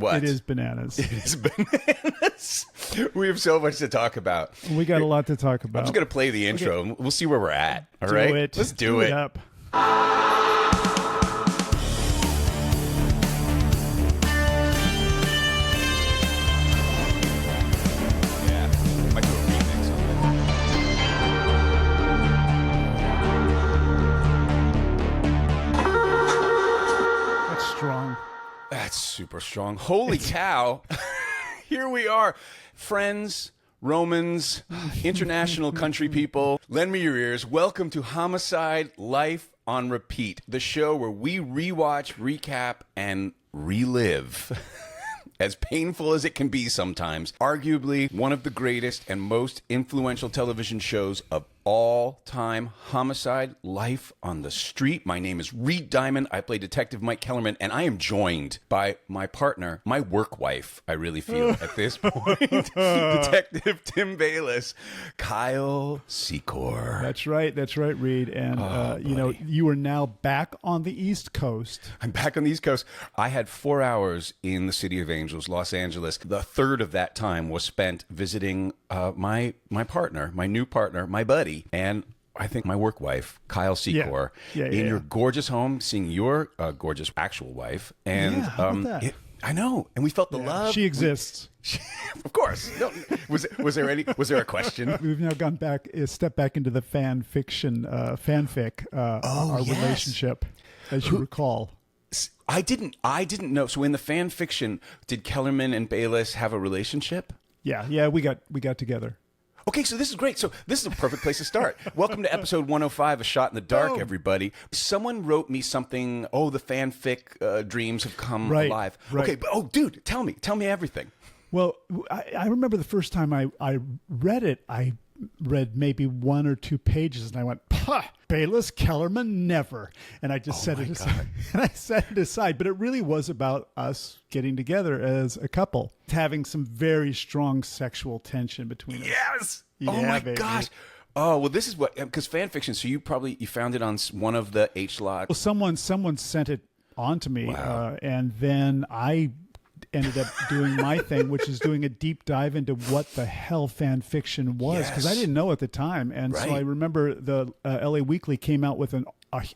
What? It is bananas. It is bananas. We have so much to talk about. We got a lot to talk about. I'm just going to play the intro. Okay. We'll see where we're at. All right? Let's do it. Up. That's super strong. Holy cow. Here we are. Friends, Romans, international country people, lend me your ears. Welcome to Homicide Life on Repeat, the show where we rewatch, recap, and relive. As painful as it can be sometimes, arguably one of the greatest and most influential television shows of all time, Homicide, Life on the Street. My name is Reed Diamond. I play Detective Mike Kellerman, and I am joined by my partner, my work wife, I really feel at this point, Detective Tim Bayless, Kyle Secor. That's right, Reed. And, you know, you are now back on the East Coast. I'm back on the East Coast. I had 4 hours in the City of Angels, Los Angeles. The third of that time was spent visiting my partner, my new partner, my buddy, and I think my work wife, Kyle Secor, in your gorgeous home, seeing your gorgeous actual wife. And how about that? I know, and we felt the love. She exists. Of course. No, was there a question? We've now gone back, step back into the fanfiction, fanfic, our relationship, as you recall. I didn't know. So in the fan fiction, did Kellerman and Bayless have a relationship? Yeah, we got together. Okay, so this is great. So this is a perfect place to start. Welcome to episode 105, A Shot in the Dark, everybody. Someone wrote me something, the fanfic dreams have come alive. Right. Okay, but, dude, tell me everything. Well, I remember the first time I read it, I read maybe 1 or 2 pages, and I went, "Pah, Bayless, Kellerman, never." And I just set it aside. And I set it aside. But it really was about us getting together as a couple, having some very strong sexual tension between us. Yes. Yeah, oh my baby. gosh. Oh, well, this is what, because fan fiction. So you found it on one of the H-Lot. Well, someone sent it on to me, wow. And then I ended up doing my thing, which is doing a deep dive into what the hell fan fiction was, because I didn't know at the time. And so I remember the LA Weekly came out with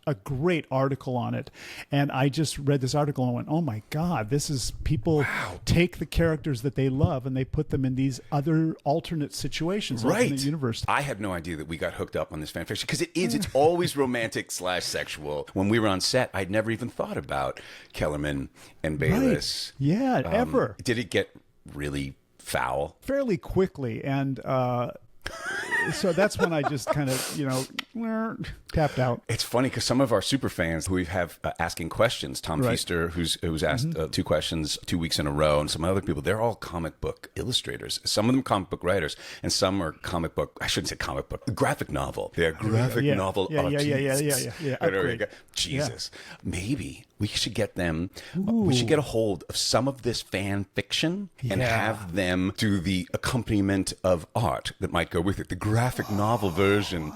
a great article on it, and I just read this article and went, oh my God, this is people take the characters that they love and they put them in these other alternate situations, alternate universe. I had no idea that we got hooked up on this fan fiction, because it's always romantic / sexual. When we were on set, I'd never even thought about Kellerman and Bayless. Right. Yeah, ever. Did it get really foul? Fairly quickly, and so that's when I just kind of, tapped out. It's funny because some of our super fans who we have asking questions, Tom Feaster, who's asked 2 questions 2 weeks in a row, and some other people, they're all comic book illustrators. Some of them comic book writers, and some are comic book, I shouldn't say comic book, graphic novel. They're graphic novel artists. Yeah. Jesus. Maybe we should get them, we should get a hold of some of this fan fiction and have them do the accompaniment of art that might go with it, the graphic novel version.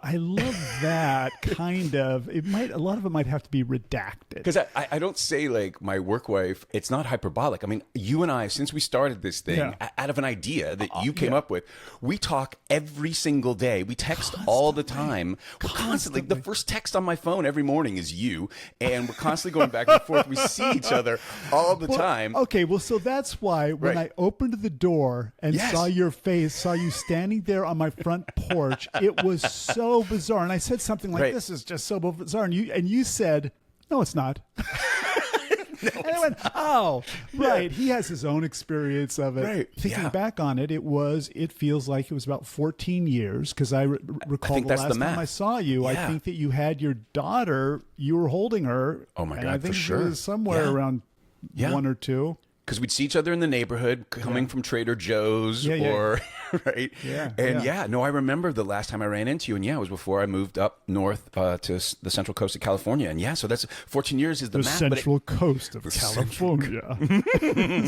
I love that kind of. A lot of it might have to be redacted. Because I don't say like my work wife. It's not hyperbolic. I mean, you and I, since we started this thing, out of an idea that you came up with, we talk every single day. We text all the time. We're constantly. The first text on my phone every morning is you, and we're constantly going back and forth. We see each other all the time. Okay, well, so that's why when I opened the door and saw your face, saw you standing there on my front porch, it was so bizarre, and I said something like, "This is just so bizarre," and you said, "No, it's not." And I went, "Oh, right." He has his own experience of it. Right. Thinking back on it, it feels like it was about 14 years, because I recall the last time I saw you. I think that you had your daughter. You were holding her. Oh my God, I think for sure. It was somewhere around 1 or 2. Because we'd see each other in the neighborhood coming from Trader Joe's or, right? I remember the last time I ran into you, and it was before I moved up north to the central coast of California. And so that's 14 years is the math. Central coast of California.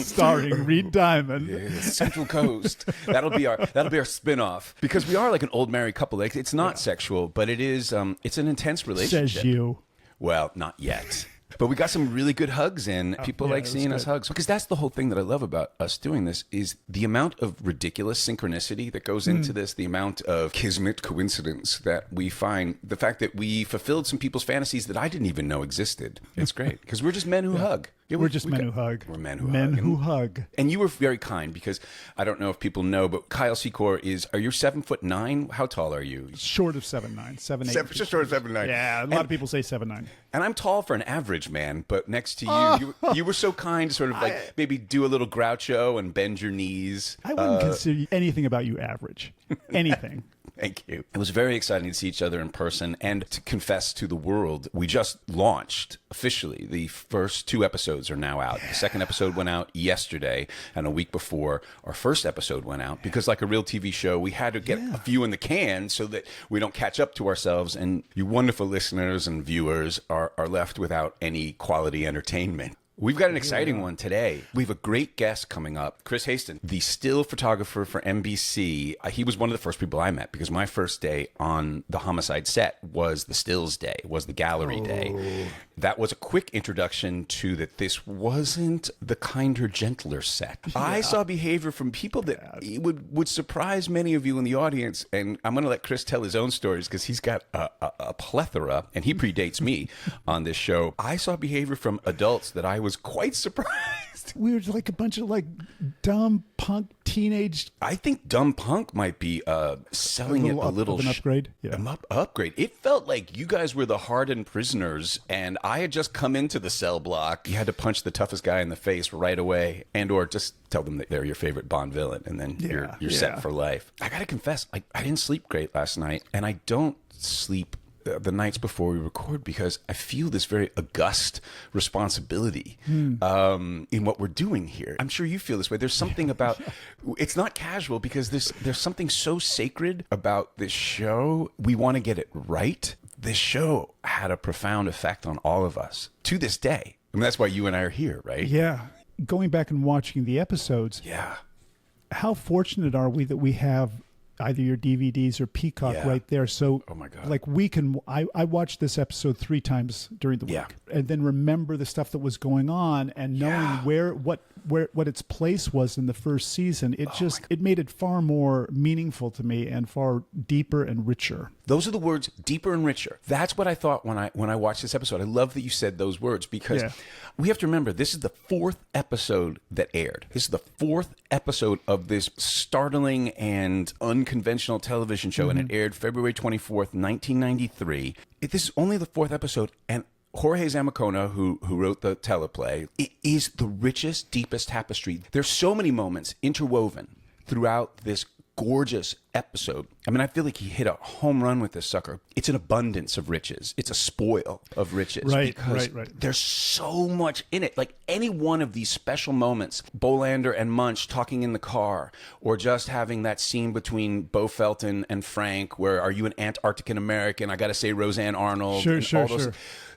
Starring Reed Diamond. Yeah, the Central Coast. That'll be our spin-off. Because we are like an old married couple. Like, it's not sexual, but it is, it's an intense relationship. Says you. Well, not yet. But we got some really good hugs in. People like seeing us hugs. Because that's the whole thing that I love about us doing this is the amount of ridiculous synchronicity that goes into this, the amount of kismet coincidence that we find, the fact that we fulfilled some people's fantasies that I didn't even know existed. It's great. Because we're just men who hug. Yeah, we're just men who hug. We're men who hug. Men who hug. And you were very kind because I don't know if people know, but Kyle Secor are you 7'9"? How tall are you? Short of 7'9", 7'8". Just short of 7'9". Yeah, a lot of people say 7'9". And I'm tall for an average man, but next to you, you were so kind to sort of like maybe do a little Groucho and bend your knees. I wouldn't consider anything about you average. Anything. Thank you. It was very exciting to see each other in person and to confess to the world. We just launched officially. The first 2 episodes are now out. The second episode went out yesterday, and a week before our first episode went out. Because like a real TV show, we had to get a few in the can so that we don't catch up to ourselves. And you wonderful listeners and viewers are left without any quality entertainment. We've got an exciting one today. We have a great guest coming up, Chris Haston, the still photographer for NBC. He was one of the first people I met because my first day on the Homicide set was the stills day, was the gallery day. That was a quick introduction to that this wasn't the kinder, gentler set. I saw behavior from people that would surprise many of you in the audience, and I'm going to let Chris tell his own stories because he's got a plethora, and he predates me on this show. I saw behavior from adults that I was quite surprised. We were like a bunch of like dumb punk teenage. I think dumb punk might be selling it a little an upgrade. Yeah, upgrade. It felt like you guys were the hardened prisoners, and I had just come into the cell block. You had to punch the toughest guy in the face right away, or just tell them that they're your favorite Bond villain, and then you're set for life. I gotta confess, I didn't sleep great last night, and I don't sleep the nights before we record because I feel this very august responsibility in what we're doing here. I'm sure you feel this way. There's something about it's not casual because there's something so sacred about this show. We want to get it right. This show had a profound effect on all of us to this day. I mean, that's why you and I are here, right? Yeah. Going back and watching the episodes. Yeah. How fortunate are we that we have either your DVDs or Peacock right there. So oh my God. Like I watched this episode 3 times during the week and then remember the stuff that was going on and knowing what its place was in the first season. It made it far more meaningful to me and far deeper and richer. Those are the words, deeper and richer. That's what I thought when I watched this episode. I love that you said those words because we have to remember this is the 4th episode that aired. This is the 4th episode of this startling and unconventional television show, and it aired February 24th, 1993. This is only the 4th episode, and Jorge Zamacona, who wrote the teleplay, it is the richest, deepest tapestry. There's so many moments interwoven throughout this gorgeous episode. I mean, I feel like he hit a home run with this sucker. It's an abundance of riches. It's a spoil of riches. Right. There's so much in it. Like any one of these special moments, Bolander and Munch talking in the car, or just having that scene between Beau Felton and Frank, where are you an Antarctican American? I got to say Roseanne Arnold. Sure.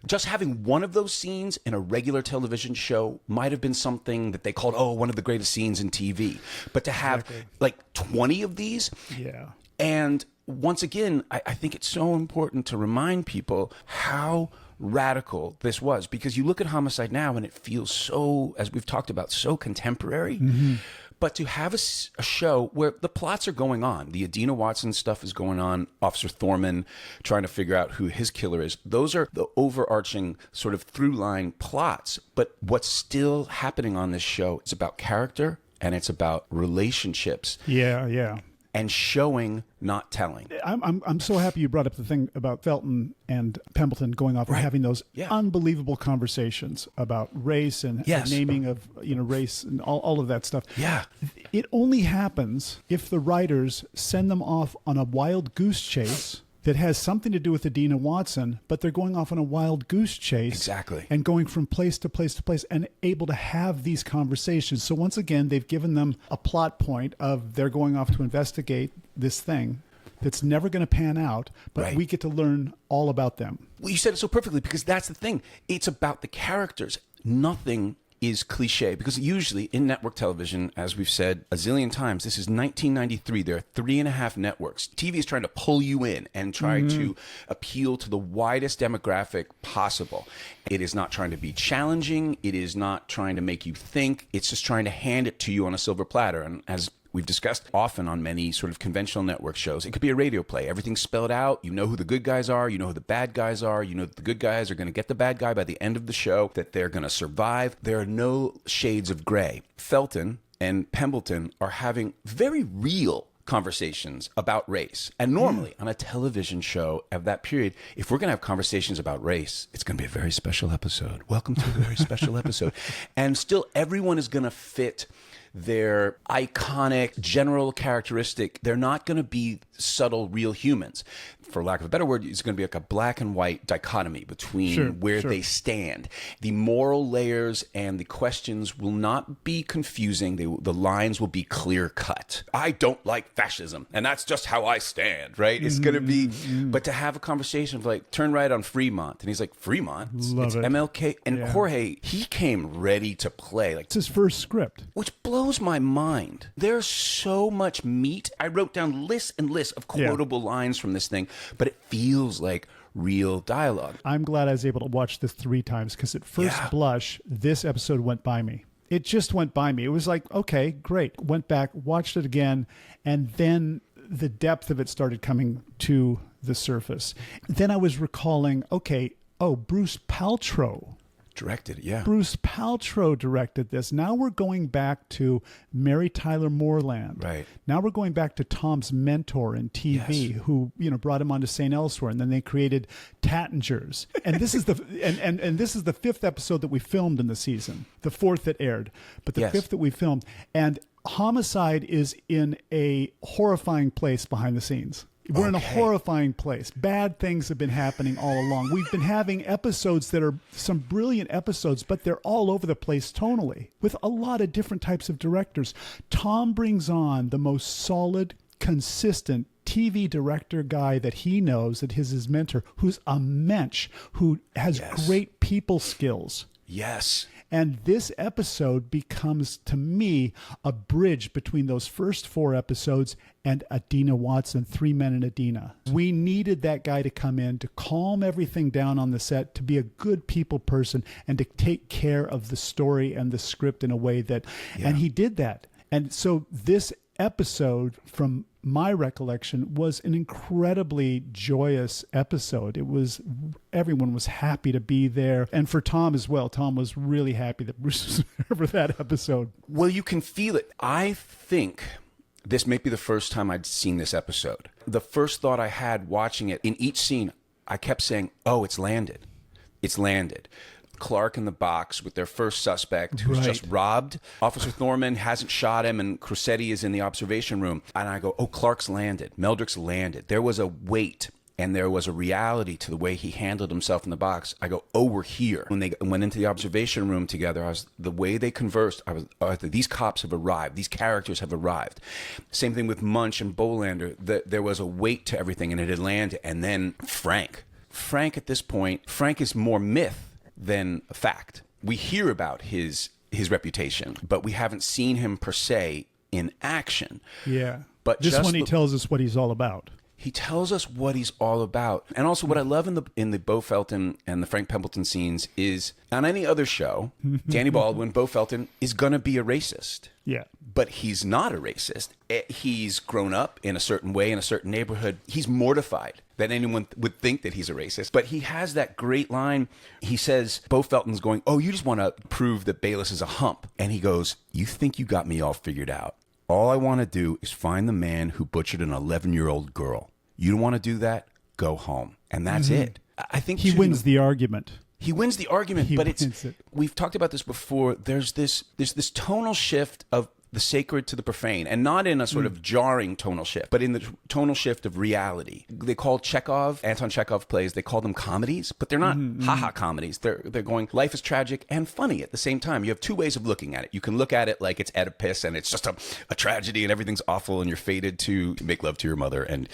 Just having one of those scenes in a regular television show might have been something that they called, one of the greatest scenes in TV. But to have like 20 of these, and once again, I think it's so important to remind people how radical this was, because you look at Homicide now and it feels so, as we've talked about, so contemporary. But to have a show where the plots are going on, the Adina Watson stuff is going on, Officer Thorman trying to figure out who his killer is. Those are the overarching sort of through line plots. But what's still happening on this show is about character and it's about relationships. Yeah. And showing, not telling. I'm so happy you brought up the thing about Felton and Pembleton going off and having those unbelievable conversations about race and the naming of race and all of that stuff. Yeah. It only happens if the writers send them off on a wild goose chase that has something to do with Adina Watson, but they're going off on a wild goose chase. Exactly. And going from place to place to place and able to have these conversations. So once again, they've given them a plot point of they're going off to investigate this thing that's never going to pan out, but we get to learn all about them. Well, you said it so perfectly because that's the thing. It's about the characters. Nothing is cliche because usually in network television, as we've said a zillion times, this is 1993. There are 3.5 networks. TV is trying to pull you in and try to appeal to the widest demographic possible. It is not trying to be challenging. It is not trying to make you think. It's just trying to hand it to you on a silver platter. And as we've discussed often on many sort of conventional network shows, it could be a radio play. Everything's spelled out. You know who the good guys are. You know who the bad guys are. You know that the good guys are going to get the bad guy by the end of the show, that they're going to survive. There are no shades of gray. Felton and Pembleton are having very real conversations about race. And normally on a television show of that period, if we're going to have conversations about race, it's going to be a very special episode. Welcome to a very special episode. And still everyone is going to fit their iconic general characteristic. They're not going to be subtle real humans. For lack of a better word, it's going to be like a black and white dichotomy between where they stand. The moral layers and the questions will not be confusing. The lines will be clear cut. I don't like fascism, and that's just how I stand, right? It's going to be, but to have a conversation of like, turn right on Fremont. And he's like, Fremont? It's MLK. And Jorge, he came ready to play. Like, it's his first script. Which blows my mind. There's so much meat. I wrote down lists and lists of quotable lines from this thing, but it feels like real dialogue. I'm glad I was able to watch this 3 times because at first blush, this episode went by me. It just went by me. It was like, okay, great. Went back, watched it again, and then the depth of it started coming to the surface. Then I was recalling, okay, Bruce Paltrow directed it, Bruce Paltrow directed this. Now we're going back to Mary Tyler Moreland. Right. Now we're going back to Tom's mentor in TV, who brought him onto St. Elsewhere, and then they created Tattingers. And this is the and this is the 5th episode that we filmed in the season, the 4th that aired, but the 5th that we filmed. And Homicide is in a horrifying place behind the scenes. We're in a horrifying place. Bad things have been happening all along. We've been having episodes that are some brilliant episodes, but they're all over the place tonally with a lot of different types of directors. Tom brings on the most solid, consistent TV director guy that he knows, that is his mentor, who's a mensch, who has great people skills. Yes. And this episode becomes, to me, a bridge between those first 4 episodes and Adina Watson, 3 Men and Adina. We needed that guy to come in to calm everything down on the set, to be a good people person, and to take care of the story and the script in a way that, and he did that. And so this episode, from my recollection, was an incredibly joyous episode. It was, everyone was happy to be there. And for Tom as well, Tom was really happy that Bruce was there for that episode. Well, you can feel it. I think this may be the first time I'd seen this episode. The first thought I had watching it, in each scene, I kept saying, oh, it's landed. It's landed. Clark in the box with their first suspect who's just robbed. Officer Thorman hasn't shot him, and Crucetti is in the observation room. And I go, oh, Clark's landed. Meldrick's landed. There was a weight and there was a reality to the way he handled himself in the box. I go, oh, we're here. When they went into the observation room together, the way they conversed, these cops have arrived. These characters have arrived. Same thing with Munch and Bolander. There was a weight to everything, and it had landed. And then Frank at this point, Frank is more myth than a fact. We hear about his reputation, but we haven't seen him per se in action. Yeah. But this one, he tells us what he's all about. He tells us what he's all about. And also what I love in the Beau Felton and the Frank Pembleton scenes is, on any other show, Danny Baldwin, Beau Felton, is going to be a racist. Yeah. But he's not a racist. He's grown up in a certain way in a certain neighborhood. He's mortified that anyone would think that he's a racist. But he has that great line. He says, Beau Felton's going, oh, you just want to prove that Bayless is a hump. And he goes, you think you got me all figured out. All I want to do is find the man who butchered an 11-year-old girl. You don't want to do that? Go home. And that's it. I think he wins the argument. He wins the argument, but we've talked about this before. There's this tonal shift of the sacred to the profane, and not in a sort of jarring tonal shift, but in the tonal shift of reality. They call Anton Chekhov plays, they call them comedies, but they're not haha comedies. They're going, life is tragic and funny at the same time. You have two ways of looking at it. You can look at it like it's Oedipus and it's just a tragedy and everything's awful and you're fated to make love to your mother and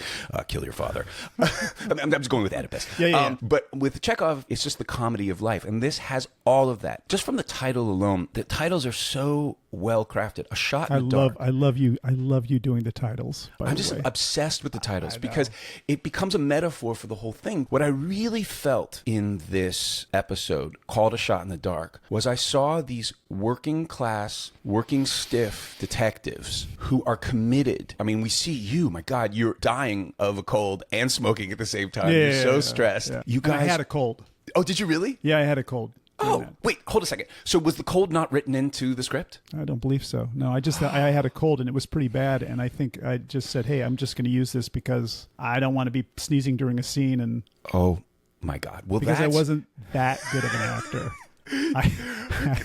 kill your father. I'm just going with Oedipus. Yeah. But with Chekhov, it's just the comedy of life. And this has all of that. Just from the title alone, the titles are so well crafted. A Shot in the Dark. I love you doing the titles. I'm just obsessed with the titles because it becomes a metaphor for the whole thing. What I really felt in this episode called A Shot in the Dark was I saw these working class, working stiff detectives who are committed. I mean, we see you, my God, you're dying of a cold and smoking at the same time. You're so stressed. Yeah. You guys I had a cold. Oh, did you really? Yeah, I had a cold. Oh, wait, hold a second. So was the cold not written into the script? I don't believe so. No, I had a cold and it was pretty bad. And I think I just said, hey, I'm just going to use this because I don't want to be sneezing during a scene. And oh my God. Well, because I wasn't that good of an actor.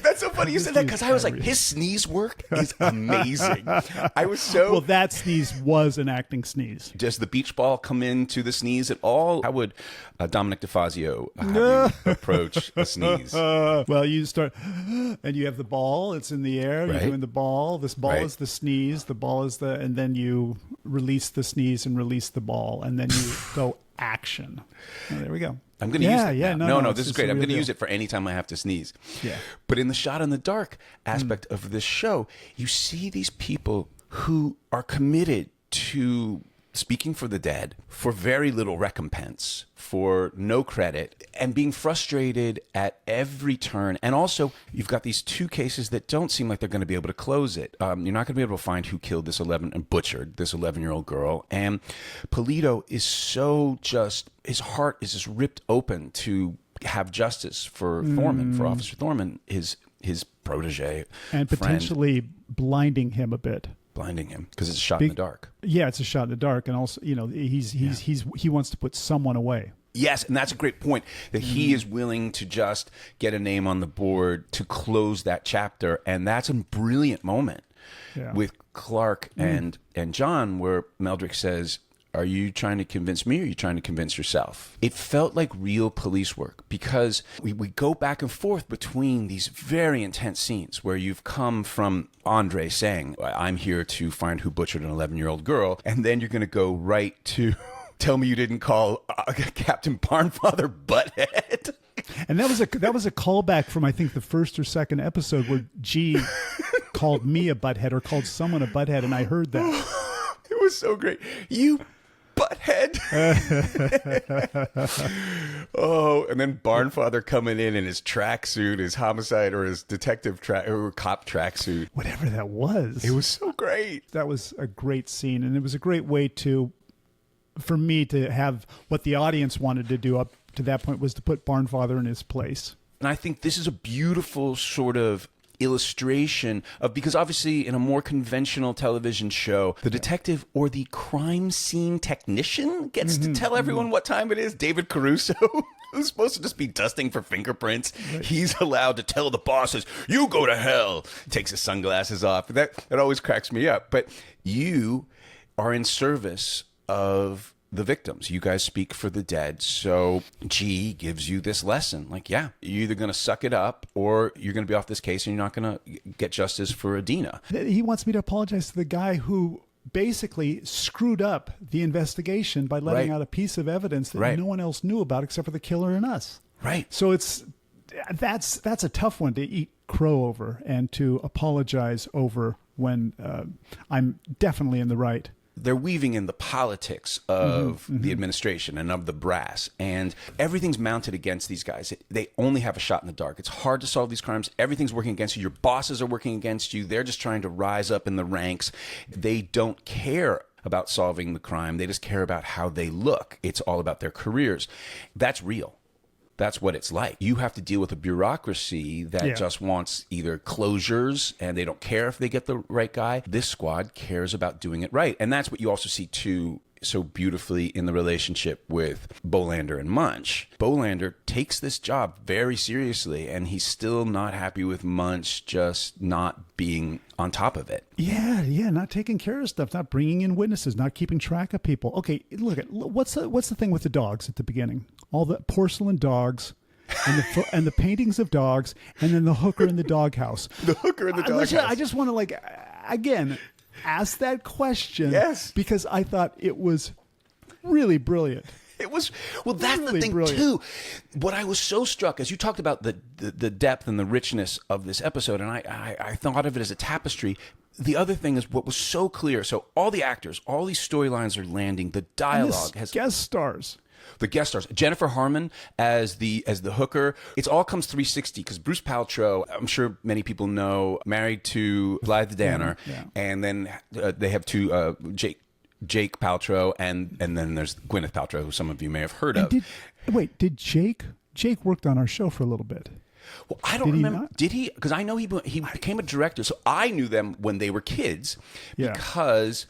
That's so funny you said that because I was like, his sneeze work is amazing. I was so... Well, that sneeze was an acting sneeze. Does the beach ball come into the sneeze at all? How would Dominic DeFazio have you approach a sneeze? Well, you start, and you have the ball. It's in the air. You're doing the ball. This ball is the sneeze. The ball is and then you release the sneeze and release the ball. And then you go action. Oh, there we go. I'm going to use it. Yeah, no, this is great. I'm going to use it for any time I have to sneeze. Yeah. But in the Shot in the Dark aspect of this show, you see these people who are committed to speaking for the dead for very little recompense, for no credit, and being frustrated at every turn. And also, you've got these two cases that don't seem like they're going to be able to close it. You're not going to be able to find who killed this butchered this 11-year-old girl. And Polito is so just, his heart is just ripped open to have justice for Thorman, for Officer Thorman, his protege, and potentially blinding him a bit. Blinding him because it's a shot in the dark. Yeah, it's a shot in the dark, and also, he wants to put someone away. Yes, and that's a great point, that he is willing to just get a name on the board to close that chapter, and that's a brilliant moment with Clark and John, where Meldrick says, are you trying to convince me or are you trying to convince yourself? It felt like real police work because we go back and forth between these very intense scenes where you've come from Andre saying, I'm here to find who butchered an 11-year-old girl, and then you're going to go right to tell me you didn't call Captain Barnfather Butthead. And that was a callback from, I think, the first or second episode where G called me a butthead or called someone a butthead, and I heard that. It was so great. You butthead. Oh, and then Barnfather coming in his tracksuit, his homicide or his detective or cop tracksuit. Whatever that was. It was so great. That was a great scene, and it was a great way for me to have what the audience wanted to do up to that point was to put Barnfather in his place. And I think this is a beautiful sort of illustration of, because obviously in a more conventional television show, the detective or the crime scene technician gets to tell everyone what time it is. David Caruso, who's supposed to just be dusting for fingerprints, he's allowed to tell the bosses, you go to hell. Takes his sunglasses off. That always cracks me up. But you are in service of the victims. You guys speak for the dead. So G gives you this lesson. Like, yeah, you're either going to suck it up or you're going to be off this case and you're not going to get justice for Adina. He wants me to apologize to the guy who basically screwed up the investigation by letting out a piece of evidence that no one else knew about except for the killer and us. Right. So that's a tough one to eat crow over and to apologize over when I'm definitely in the right. They're weaving in the politics of the administration and of the brass, and everything's mounted against these guys. They only have a shot in the dark. It's hard to solve these crimes. Everything's working against you. Your bosses are working against you. They're just trying to rise up in the ranks. They don't care about solving the crime. They just care about how they look. It's all about their careers. That's real. That's what it's like. You have to deal with a bureaucracy that just wants either closures and they don't care if they get the right guy. This squad cares about doing it right. And that's what you also see too so beautifully in the relationship with Bolander and Munch. Bolander takes this job very seriously, and he's still not happy with Munch just not being on top of it. Yeah, not taking care of stuff, not bringing in witnesses, not keeping track of people. Okay, what's the thing with the dogs at the beginning? All the porcelain dogs. And the paintings of dogs, and then the hooker in the doghouse. The hooker in the doghouse. I just want to again ask that question. Yes, because I thought it was really brilliant. It was, well, that's really the thing brilliant. too. What I was so struck, as you talked about the depth and the richness of this episode, and I thought of it as a tapestry. The other thing is what was so clear. So all the actors, all these storylines are landing. The dialogue has guest stars. The guest stars, Jennifer Harmon as the hooker. It all comes 360 because Bruce Paltrow, I'm sure many people know, married to Blythe Danner, and then they have two, Jake Paltrow, and then there's Gwyneth Paltrow, who some of you may have heard of. Did Jake worked on our show for a little bit? Well, I don't remember. Did he? Because I know he became a director, so I knew them when they were kids because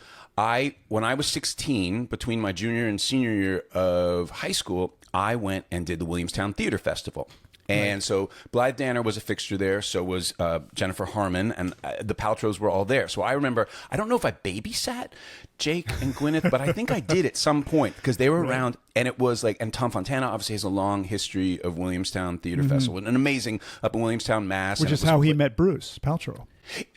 when I was 16, between my junior and senior year of high school, I went and did the Williamstown Theater Festival. And so Blythe Danner was a fixture there, so was Jennifer Harmon, and the Paltrows were all there. So I remember, I don't know if I babysat Jake and Gwyneth, but I think I did at some point because they were around, and it was and Tom Fontana obviously has a long history of Williamstown Theater Festival, and an amazing up in Williamstown, Mass. Which is how he met Bruce Paltrow.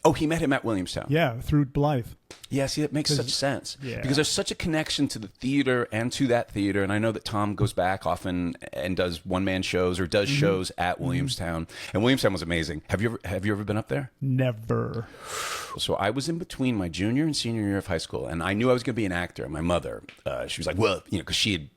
Oh, he met him at Williamstown. Yeah, through Blythe. Yeah, see, that makes such sense. Yeah. Because there's such a connection to the theater and to that theater. And I know that Tom goes back often and does one-man shows or does shows at Williamstown. And Williamstown was amazing. Have you ever been up there? Never. So I was in between my junior and senior year of high school, and I knew I was going to be an actor. My mother, she was like, well, because she had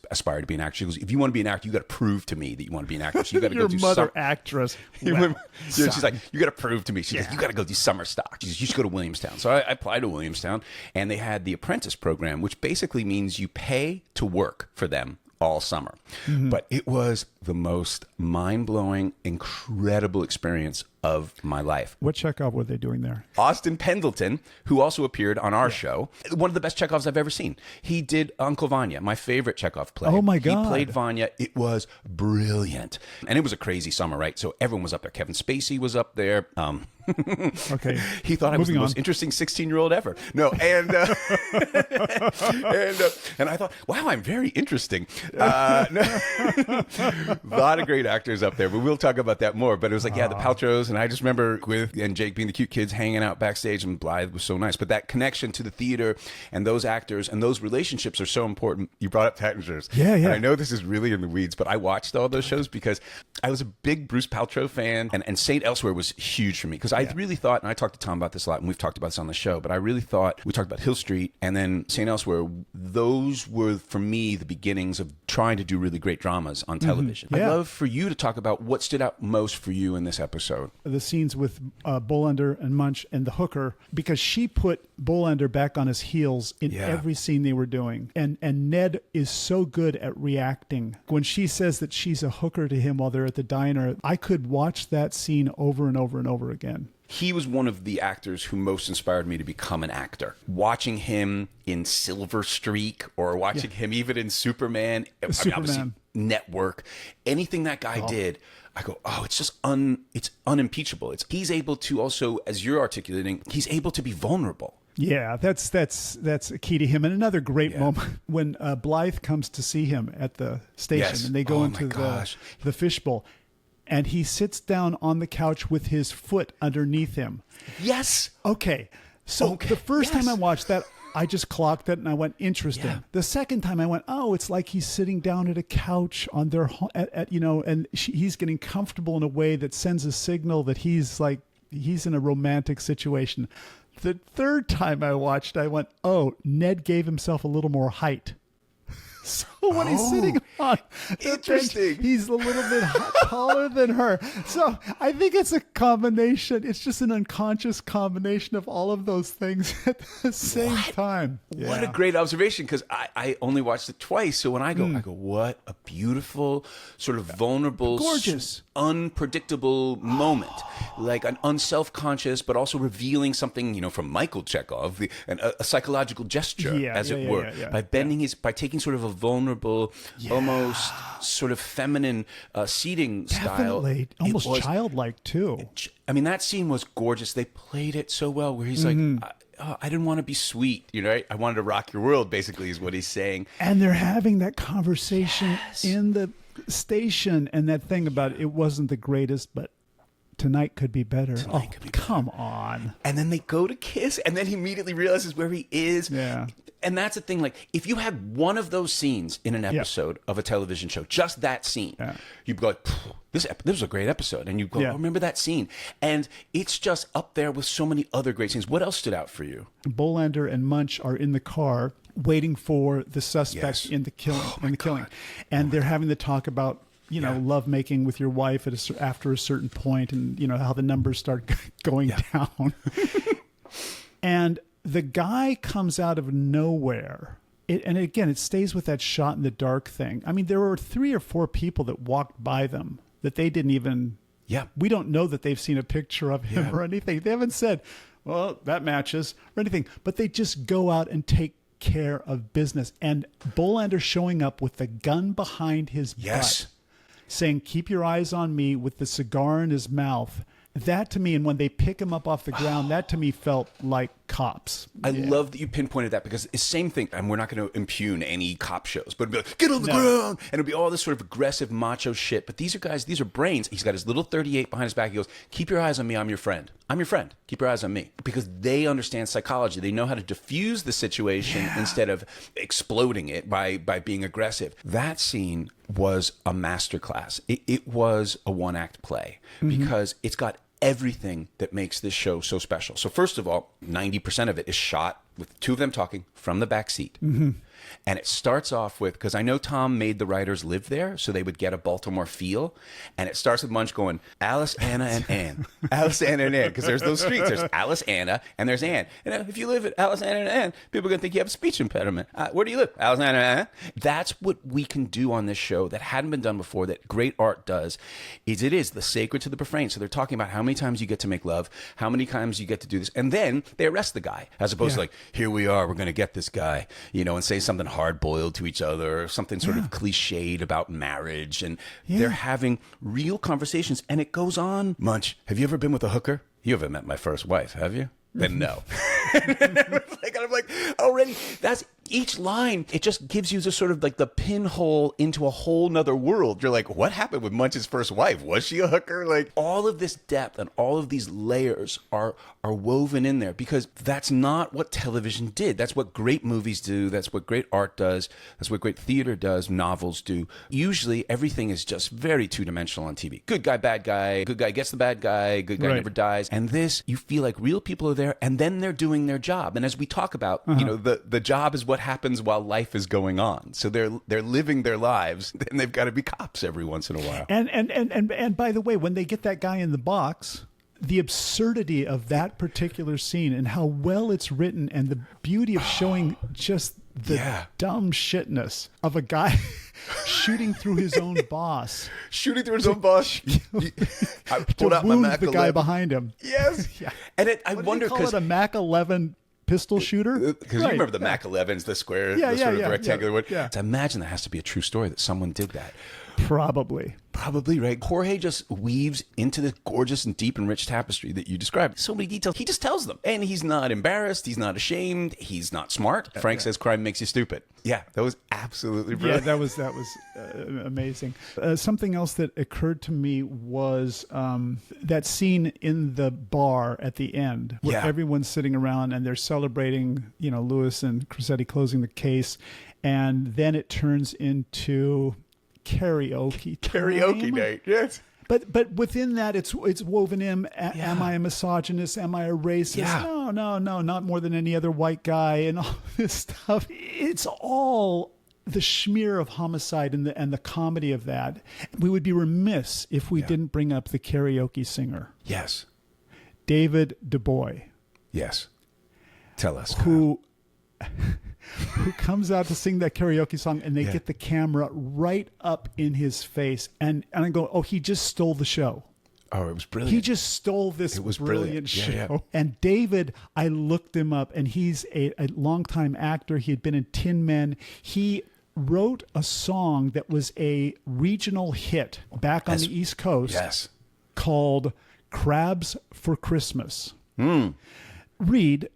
aspired to be an actor. She goes, if you want to be an actor, you got to prove to me that you want to be an actor. So you got to go do your mother actress. Well, she's like, you got to prove to me. She's like, you got to go do summer stock. She says, you should go to Williamstown. So I applied to Williamstown, and they had the apprentice program, which basically means you pay to work for them all summer. But it was the most mind-blowing, incredible experience of my life. What Chekhov were they doing there? Austin Pendleton, who also appeared on our show, one of the best Chekhovs I've ever seen. He did Uncle Vanya, my favorite Chekhov play. Oh my God. He played Vanya. It was brilliant. And it was a crazy summer, right? So everyone was up there. Kevin Spacey was up there. Okay. He thought I was the most interesting 16-year-old ever. No, and and I thought, wow, I'm very interesting. A lot of great actors up there, but we'll talk about that more. But it was the Paltrows, and I just remember Gwyneth and Jake being the cute kids hanging out backstage, and Blythe was so nice. But that connection to the theater and those actors and those relationships are so important. You brought up Tattingers. Yeah. And I know this is really in the weeds, but I watched all those shows because I was a big Bruce Paltrow fan, and St. Elsewhere was huge for me because I really thought, and I talked to Tom about this a lot, and we've talked about this on the show, but I really thought, we talked about Hill Street and then St. Elsewhere, those were, for me, the beginnings of trying to do really great dramas on television. I'd love for you to talk about what stood out most for you in this episode. The scenes with Bolander and Munch and the hooker, because she put Bolander back on his heels in every scene they were doing. And Ned is so good at reacting. When she says that she's a hooker to him while they're at the diner, I could watch that scene over and over and over again. He was one of the actors who most inspired me to become an actor. Watching him in Silver Streak or watching him even in Superman, obviously Network, anything that guy did, I go, it's just it's unimpeachable. He's able to also, as you're articulating, he's able to be vulnerable. Yeah, that's a key to him. And another great moment when Blythe comes to see him at the station and they go into the fishbowl. And he sits down on the couch with his foot underneath him. Yes. Okay. So the first time I watched that, I just clocked it and I went, interesting. Yeah. The second time I went, it's like he's sitting down at a couch on their, and he's getting comfortable in a way that sends a signal that he's in a romantic situation. The third time I watched, I went, Ned gave himself a little more height. So when he's sitting on the Interesting. bench, he's a little bit taller than her. So I think it's a combination. It's just an unconscious combination of all of those things at the same time. What a great observation, because I only watched it twice. So when I go, what a beautiful, sort of vulnerable, gorgeous, unpredictable moment. Like an unself-conscious, but also revealing something, from Michael Chekhov, a psychological gesture, as it were, by bending by taking sort of a vulnerable, almost sort of feminine seating style. Definitely. Almost childlike, too. I mean, that scene was gorgeous. They played it so well, where he's like, I didn't want to be sweet, right? I wanted to rock your world, basically, is what he's saying. And they're having that conversation in the station, and that thing about it wasn't the greatest, but tonight could be better. Come on. And then they go to kiss, and then he immediately realizes where he is. Yeah. And that's the thing, like, if you had one of those scenes in an episode of a television show, just that scene, you'd go like, this was a great episode. And you go, remember that scene? And it's just up there with so many other great scenes. What else stood out for you? Bolander and Munch are in the car waiting for the suspect in the killing. And they're having to talk about lovemaking with your wife after a certain point, and how the numbers start going down. And the guy comes out of nowhere. And again, it stays with that shot in the dark thing. I mean, there were 3 or 4 people that walked by them that they didn't even... Yeah. We don't know that they've seen a picture of him or anything. They haven't said, well, that matches or anything. But they just go out and take care of business. And Bolander showing up with the gun behind his butt, saying, keep your eyes on me, with the cigar in his mouth. That to me, and when they pick him up off the ground, that to me felt like cops. I love that you pinpointed that, because it's the same thing. And we're not going to impugn any cop shows, but it'd be like, get on the ground. And it'll be all this sort of aggressive macho shit. But these are guys, these are brains. He's got his little 38 behind his back. He goes, keep your eyes on me. I'm your friend. I'm your friend. Keep your eyes on me. Because they understand psychology. They know how to diffuse the situation instead of exploding it by being aggressive. That scene was a masterclass. It was a one-act play, because it's got everything that makes this show so special. So first of all, 90% of it is shot with 2 of them talking from the back seat. And it starts off with, because I know Tom made the writers live there, so they would get a Baltimore feel. And it starts with Munch going, Alice, Anna, and Ann. Alice, Anna, and Ann. Because there's those streets. There's Alice, Anna, and there's Ann. And if you live at Alice, Anna, and Ann, people are going to think you have a speech impediment. Where do you live? Alice, Anna, and Ann. That's what we can do on this show that hadn't been done before, that great art does, is it is the sacred to the profane. So they're talking about how many times you get to make love, how many times you get to do this. And then they arrest the guy, as opposed to like, here we are, we're going to get this guy, and say something hard-boiled to each other, or something sort of cliched about marriage. And they're having real conversations, and it goes on. Munch, have you ever been with a hooker? You haven't met my first wife, have you? Then no. I'm like, already, that's each line. It just gives you the sort of like the pinhole into a whole nother world. You're like, what happened with Munch's first wife? Was she a hooker? Like, all of this depth and all of these layers are woven in there, because that's not what television did. That's what great movies do. That's what great art does. That's what great theater does. Novels do. Usually everything is just very two-dimensional on TV. Good guy, bad guy. Good guy gets the bad guy. Good guy never dies. And this, you feel like real people are there, and then they're doing their job. And as we talk about, the job is what happens while life is going on. So they're living their lives, and they've got to be cops every once in a while. And by the way, when they get that guy in the box, the absurdity of that particular scene and how well it's written, and the beauty of showing just the dumb shitness of a guy shooting through his own boss. Shooting through his own boss. I pulled out my Mac 11. The guy behind him. Yes. And I wonder, because a Mac 11 pistol shooter, because you remember the Mac 11s, the square, the sort of rectangular one. Yeah. So I imagine that has to be a true story, that someone did that. Probably, right? Jorge just weaves into the gorgeous and deep and rich tapestry that you described. So many details. He just tells them. And he's not embarrassed. He's not ashamed. He's not smart. Frank says crime makes you stupid. Yeah, that was absolutely brilliant. Yeah, that was amazing. Something else that occurred to me was that scene in the bar at the end, where everyone's sitting around and they're celebrating, Lewis and Crissetti closing the case. And then it turns into karaoke night, yes. But within that, it's woven in. Am I a misogynist? Am I a racist? No, not more than any other white guy, and all this stuff. It's all the schmear of Homicide and the comedy of that, we would be remiss if we didn't bring up the karaoke singer. Yes. David Du Bois. Yes. Tell us. Who comes out to sing that karaoke song, and they get the camera right up in his face. And I go, oh, he just stole the show. Oh, it was brilliant. He just stole this brilliant show. Yeah. And David, I looked him up, and he's a longtime actor. He had been in Tin Men. He wrote a song that was a regional hit back on the East Coast called Crabs for Christmas. Reed,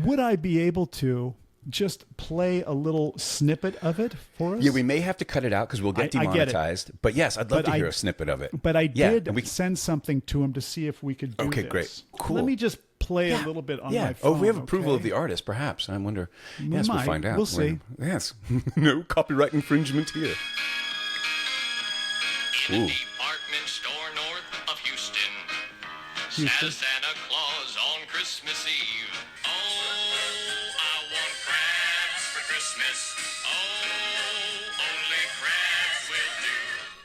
would I be able to just play a little snippet of it for us? Yeah, we may have to cut it out because we'll get demonetized. But yes, I'd love to hear a snippet of it. But I did send something to him to see if we could do this. Okay, great. Cool. Let me just play a little bit on my phone. Oh, if we have approval of the artist, perhaps. I wonder. We'll find out. We'll see. Yes. No copyright infringement here. In a department store north of Houston. Says Santa Claus on Christmas Eve. Oh, I want crabs for Christmas. Oh, only crabs will do.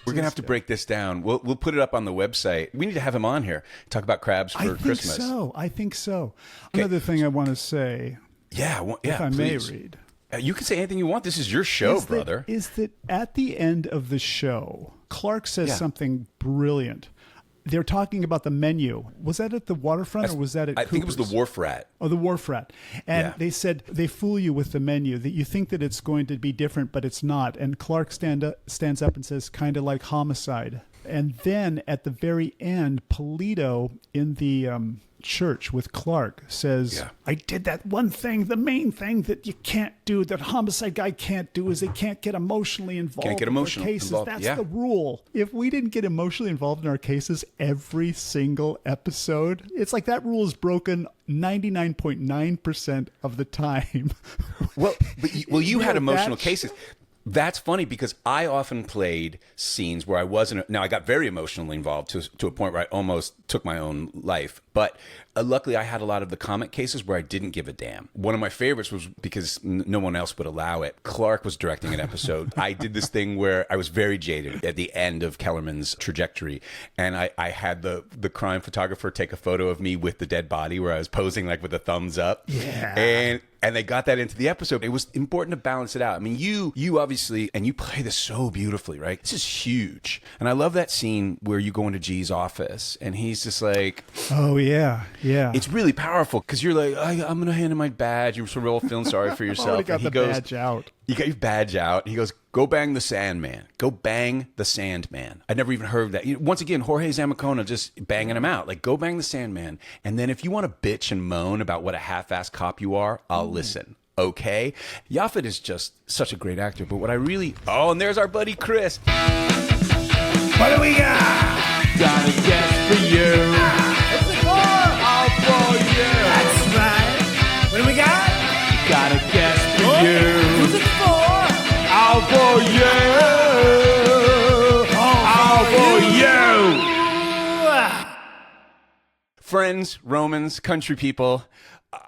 We're going to have to break this down. We'll put it up on the website. We need to have him on here. Talk about crabs for Christmas. I think so. Another thing I want to say. If I may, Reed. You can say anything you want. This is your show, brother. Is that at the end of the show, Clark says something brilliant. They're talking about the menu. Was that at the waterfront or was that at Cooper's? I think it was the Wharf Rat. Oh, the Wharf Rat. And they said they fool you with the menu, that you think that it's going to be different, but it's not. And Clark stands up and says, kind of like Homicide. And then at the very end, Polito in the church with Clark says, I did that one thing, the main thing that you can't do, that Homicide guy can't do, is they can't get emotionally involved in their cases. That's the rule. If we didn't get emotionally involved in our cases every single episode, it's like that rule is broken 99.9% of the time. Well, you had emotional cases. That's funny because I often played scenes where I wasn't. Now, I got very emotionally involved to a point where I almost took my own life. But luckily, I had a lot of the comic cases where I didn't give a damn. One of my favorites was because no one else would allow it. Clark was directing an episode. I did this thing where I was very jaded at the end of Kellerman's trajectory. And I had the crime photographer take a photo of me with the dead body where I was posing like with a thumbs up. Yeah. And they got that into the episode. It was important to balance it out. I mean, you obviously, and you play this so beautifully, right? This is huge. And I love that scene where you go into G's office and he's just like, oh, yeah. It's really powerful because you're like, I'm going to hand him my badge. You're sort of feeling sorry for yourself. I got the badge out. You got your badge out. He goes, go bang the Sandman. Go bang the Sandman. I'd never even heard of that. Once again, Jorge Zamacona just banging him out. Like, go bang the Sandman. And then if you want to bitch and moan about what a half-assed cop you are, I'll listen. Okay? Yaphet is just such a great actor. But what I really... Oh, and there's our buddy Chris. What do we got? Got a guest for you. It's the car. All for you. That's right. What do we got? Got a guest for you. Who's it for? All for you. All for you. Friends, Romans, country people,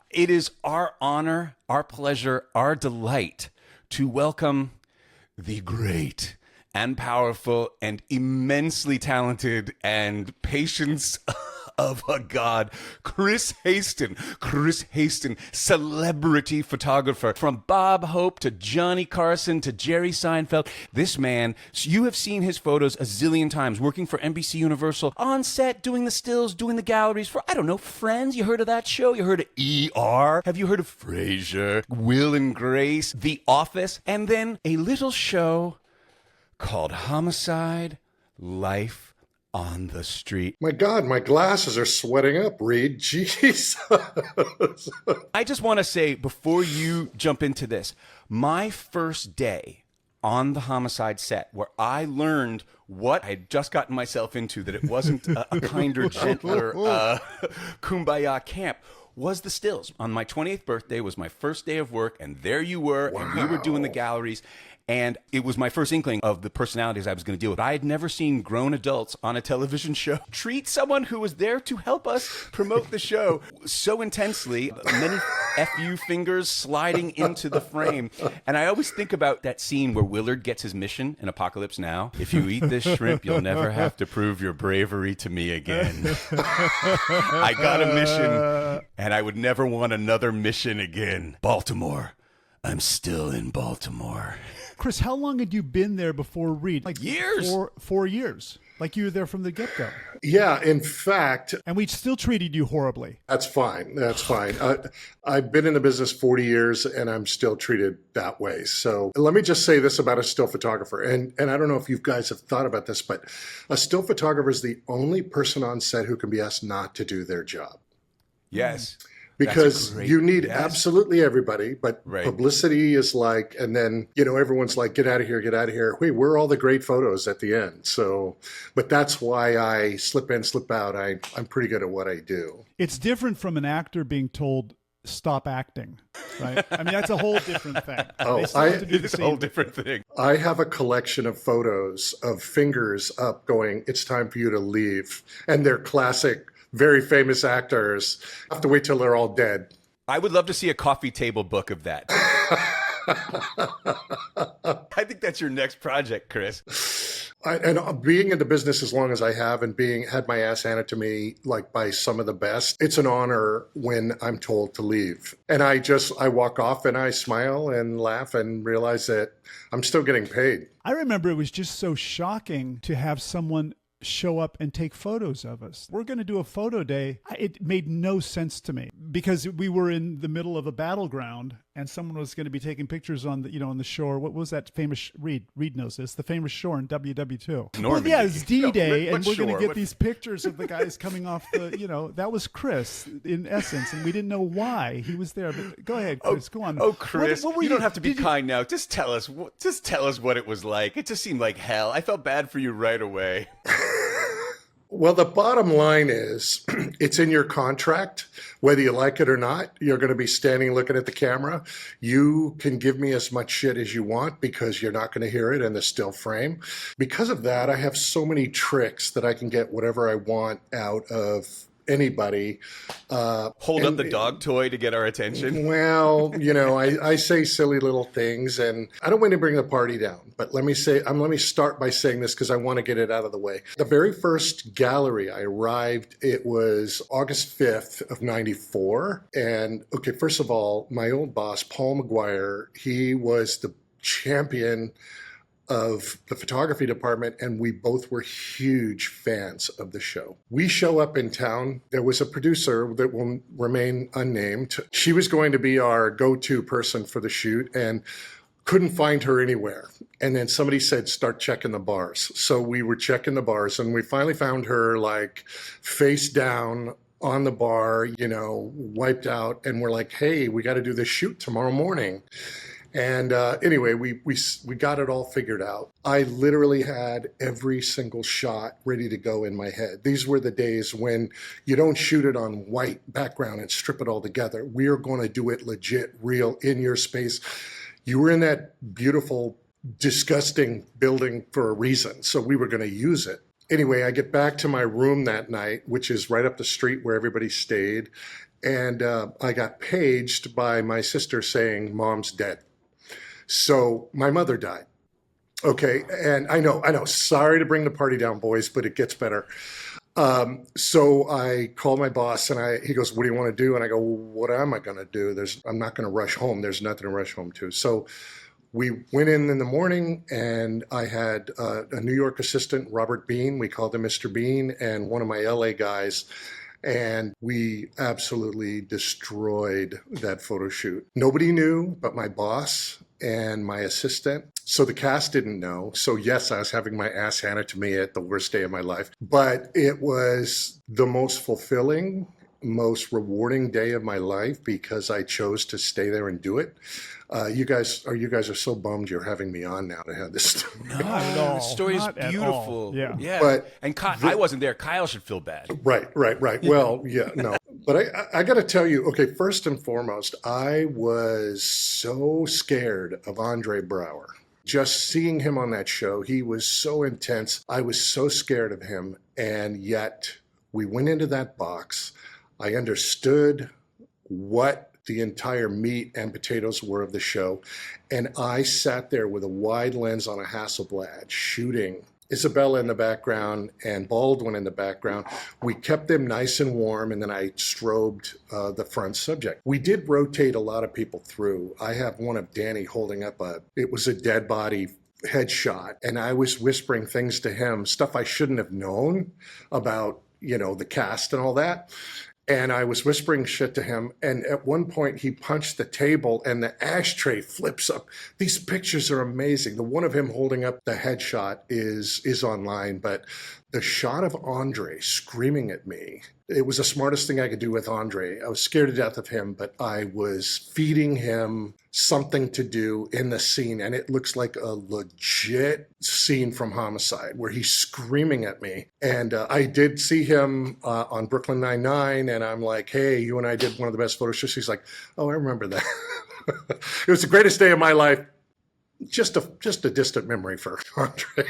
it is our honor, our pleasure, our delight to welcome the great and powerful and immensely talented and patience of a god, Chris Haston. Chris Haston, celebrity photographer. From Bob Hope to Johnny Carson to Jerry Seinfeld. This man, you have seen his photos a zillion times, working for NBC Universal, on set, doing the stills, doing the galleries for, I don't know, Friends. You heard of that show? You heard of ER? Have you heard of Frasier, Will and Grace, The Office? And then a little show called Homicide, Life on the Street. My God, my glasses are sweating up, Reed. Jesus. I just want to say, before you jump into this, my first day on the Homicide set, where I learned what I had just gotten myself into, that it wasn't a kinder, gentler kumbaya camp, was the stills. On my 28th birthday was my first day of work, and there you were, and we were doing the galleries. And it was my first inkling of the personalities I was going to deal with. I had never seen grown adults on a television show treat someone who was there to help us promote the show so intensely. Many FU fingers sliding into the frame. And I always think about that scene where Willard gets his mission in Apocalypse Now. If you eat this shrimp, you'll never have to prove your bravery to me again. I got a mission, and I would never want another mission again. Baltimore. I'm still in Baltimore. Chris, how long had you been there before Reed? Like years. 4 years. Like you were there from the get-go. Yeah, in fact, and we still treated you horribly. That's fine. That's fine. I've been in the business 40 years and I'm still treated that way. So let me just say this about a still photographer. And I don't know if you guys have thought about this, but a still photographer is the only person on set who can be asked not to do their job. Yes. Because you need absolutely everybody, but publicity is like, and then, everyone's like, get out of here, get out of here. Wait, where are all the great photos at the end? So, but that's why I slip in, slip out. I'm pretty good at what I do. It's different from an actor being told, stop acting, right? I mean, that's a whole different thing. It's a whole different thing. I have a collection of photos of fingers up going, it's time for you to leave. And they're classic, very famous actors. I have to wait till they're all dead. I would love to see a coffee table book of that. I think that's your next project, Chris. And being in the business as long as I have and had my ass handed to me like by some of the best, it's an honor when I'm told to leave. And I walk off and I smile and laugh and realize that I'm still getting paid. I remember it was just so shocking to have someone show up and take photos of us. We're going to do a photo day. It made no sense to me because we were in the middle of a battleground and someone was going to be taking pictures on the, on the shore. What was that famous, Reed knows this, the famous shore in WW2. Well, yeah, it's D-Day, and we're going to get these pictures of the guys coming off the, that was Chris in essence, and we didn't know why he was there. But go ahead, Chris, go on. Oh, Chris, what were you don't have to be kind now. Just tell us what it was like. It just seemed like hell. I felt bad for you right away. Well, the bottom line is it's in your contract, whether you like it or not. You're going to be standing looking at the camera. You can give me as much shit as you want because you're not going to hear it in the still frame. Because of that, I have so many tricks that I can get whatever I want out of anybody. Hold up the dog toy to get our attention. Well, I say silly little things, and I don't want to bring the party down. But let me start by saying this because I want to get it out of the way. The very first gallery I arrived, it was August 5th of 94. And okay, first of all, my old boss, Paul McGuire, he was the champion of the photography department, and we both were huge fans of the show. We show up in town. There was a producer that will remain unnamed. She was going to be our go-to person for the shoot and couldn't find her anywhere. And then somebody said, start checking the bars. So we were checking the bars, and we finally found her like face down on the bar, wiped out. And we're like, hey, we got to do this shoot tomorrow morning. And anyway, we got it all figured out. I literally had every single shot ready to go in my head. These were the days when you don't shoot it on white background and strip it all together. We are going to do it legit, real, in your space. You were in that beautiful, disgusting building for a reason, so we were going to use it. Anyway, I get back to my room that night, which is right up the street where everybody stayed, and I got paged by my sister saying, Mom's dead. So my mother died. Okay. And I know, sorry to bring the party down, boys, but it gets better. So I called my boss and he goes, what do you want to do? And I go, well, what am I going to do? I'm not going to rush home. There's nothing to rush home to. So we went in the morning, and I had a New York assistant, Robert Bean. We called him Mr. Bean, and one of my LA guys. And we absolutely destroyed that photo shoot. Nobody knew but my boss and my assistant. So the cast didn't know. So yes, I was having my ass handed to me at the worst day of my life. But it was the most fulfilling, most rewarding day of my life because I chose to stay there and do it. You guys are so bummed you're having me on now to have this story. Not at all. The story is Not beautiful. Yeah. But I wasn't there. Kyle should feel bad. Right. Well, yeah, no. But I got to tell you, okay, first and foremost, I was so scared of Andre Braugher. Just seeing him on that show, he was so intense. I was so scared of him. And yet we went into that box. I understood what the entire meat and potatoes were of the show. And I sat there with a wide lens on a Hasselblad shooting Isabella in the background and Baldwin in the background. We kept them nice and warm, and then I strobed the front subject. We did rotate a lot of people through. I have one of Danny holding up it was a dead body headshot, and I was whispering things to him, stuff I shouldn't have known about, the cast and all that. And I was whispering shit to him. And at one point he punched the table and the ashtray flips up. These pictures are amazing. The one of him holding up the headshot is online, but the shot of Andre screaming at me, it was the smartest thing I could do with Andre. I was scared to death of him, but I was feeding him something to do in the scene. And it looks like a legit scene from Homicide where he's screaming at me. And I did see him on Brooklyn Nine-Nine, and I'm like, hey, you and I did one of the best photo shoots. He's like, oh, I remember that. It was the greatest day of my life. Just a distant memory for Andre.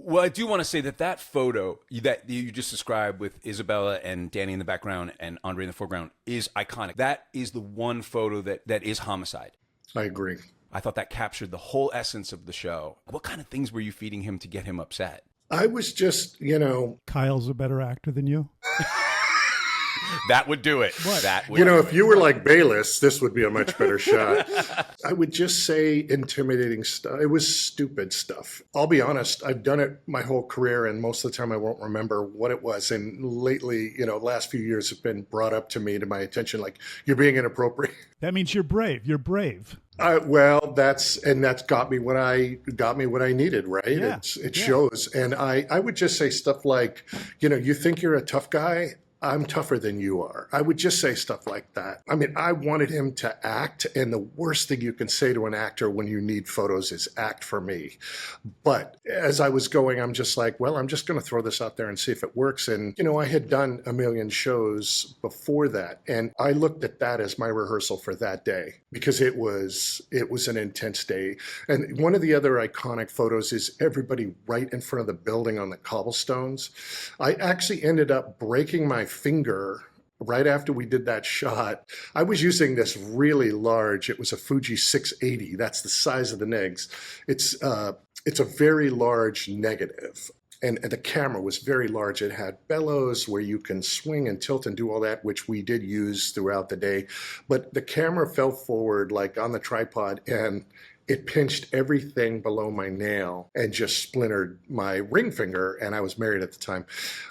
Well, I do want to say that photo that you just described with Isabella and Danny in the background and Andre in the foreground is iconic. That is the one photo that is Homicide. I agree. I thought that captured the whole essence of the show. What kind of things were you feeding him to get him upset? I was just, Kyle's a better actor than you. That would do it. What? That would if you were like Bayless, this would be a much better shot. I would just say intimidating stuff. It was stupid stuff. I'll be honest. I've done it my whole career, and most of the time I won't remember what it was. And lately, last few years have been brought up to me, to my attention, like, you're being inappropriate. That means you're brave. You're brave. Well, that's got me what I needed, right? Yeah. It shows. And I would just say stuff like, you think you're a tough guy? I'm tougher than you are. I would just say stuff like that. I mean, I wanted him to act, and the worst thing you can say to an actor when you need photos is act for me. But as I was going, I'm just like, well, I'm just going to throw this out there and see if it works. And, I had done a million shows before that, and I looked at that as my rehearsal for that day, because it was an intense day. And one of the other iconic photos is everybody right in front of the building on the cobblestones. I actually ended up breaking my finger right after we did that shot. I was using this really large, it was a Fuji 680. That's the size of the negs. It's a very large negative. And the camera was very large. It had bellows where you can swing and tilt and do all that, which we did use throughout the day. But the camera fell forward like on the tripod, and it pinched everything below my nail and just splintered my ring finger. And I was married at the time.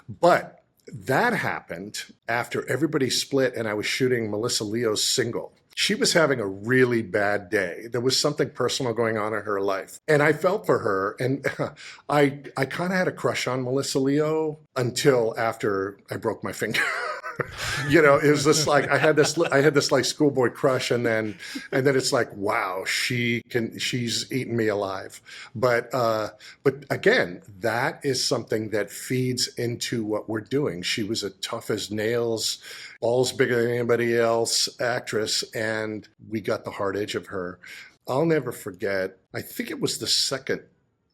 But that happened after everybody split and I was shooting Melissa Leo's single. She was having a really bad day. There was something personal going on in her life. And I felt for her. And I kind of had a crush on Melissa Leo until after I broke my finger. It was just like I had this like schoolboy crush, and then it's like, wow, she's eaten me alive. But again, that is something that feeds into what we're doing. She was a tough as nails, balls bigger than anybody else actress, and we got the hard edge of her. I'll never forget, I think it was the second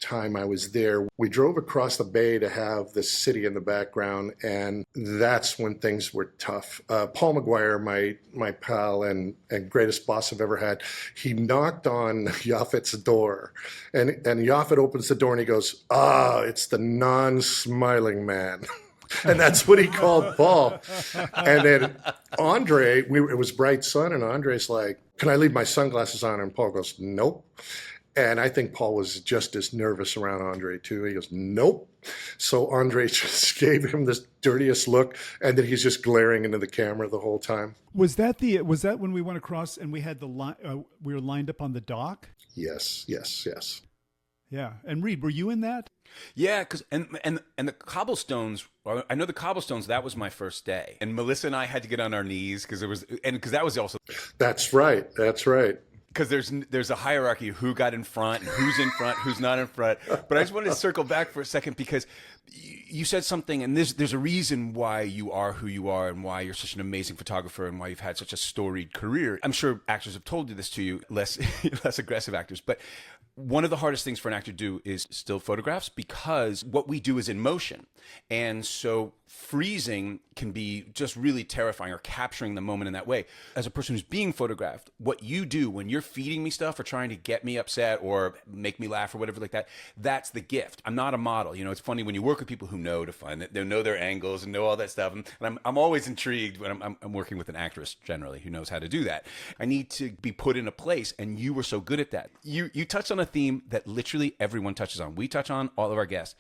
time I was there, we drove across the bay to have the city in the background, and that's when things were tough. Paul McGuire, my pal and greatest boss I've ever had, he knocked on Yaphet's door, and Yaphet opens the door and he goes, it's the non-smiling man. And that's what he called Paul. And then Andre, it was bright sun, and Andre's like, can I leave my sunglasses on? And Paul goes, nope. And I think Paul was just as nervous around Andre too. He goes, nope. So Andre just gave him this dirtiest look, and then he's just glaring into the camera the whole time. Was that when we went across and we had we were lined up on the dock? Yes. Yeah. And Reed, were you in that? Yeah, because and the cobblestones. I know the cobblestones. That was my first day, and Melissa and I had to get on our knees because that was also. That's right. Because there's a hierarchy of who got in front and who's in front, who's not in front. But I just wanted to circle back for a second, because You said something, and there's a reason why you are who you are and why you're such an amazing photographer and why you've had such a storied career. I'm sure actors have told you this to you, less aggressive actors, but one of the hardest things for an actor to do is still photographs, because what we do is in motion. And so freezing can be just really terrifying, or capturing the moment in that way. As a person who's being photographed, what you do when you're feeding me stuff or trying to get me upset or make me laugh or whatever like that, that's the gift. I'm not a model. You know, it's funny when you work with people who know to find that, they know their angles and know all that stuff. And I'm always intrigued when I'm working with an actress generally who knows how to do that. I need to be put in a place, and you were so good at that. You touched on a theme that literally everyone touches on. We touch on, all of our guests.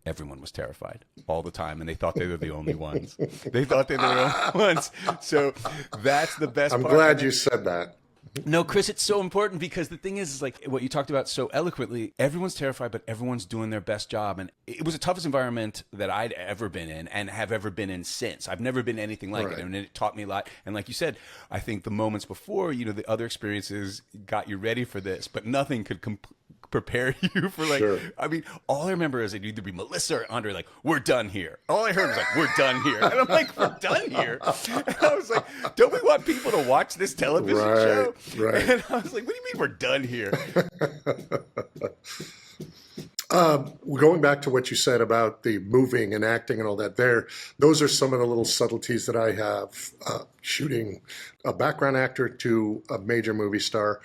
Everyone was terrified all the time, and they thought they were the only ones. They thought they were the only ones. So that's the best part. I'm glad you said that. No, Chris, it's so important, because the thing is like what you talked about so eloquently, everyone's terrified, but everyone's doing their best job. And it was the toughest environment that I'd ever been in and have ever been in since. I've never been anything like it. And it taught me a lot. And like you said, I think the moments before, you know, the other experiences got you ready for this, but nothing could prepare you for like, sure. I mean, all I remember is it'd either be Melissa or Andre, like, we're done here. All I heard was like, we're done here. And I'm like, we're done here. And I was like, don't we want people to watch this television show? Right. And I was like, what do you mean we're done here? Going back to what you said about the moving and acting and all that those are some of the little subtleties that I have shooting a background actor to a major movie star.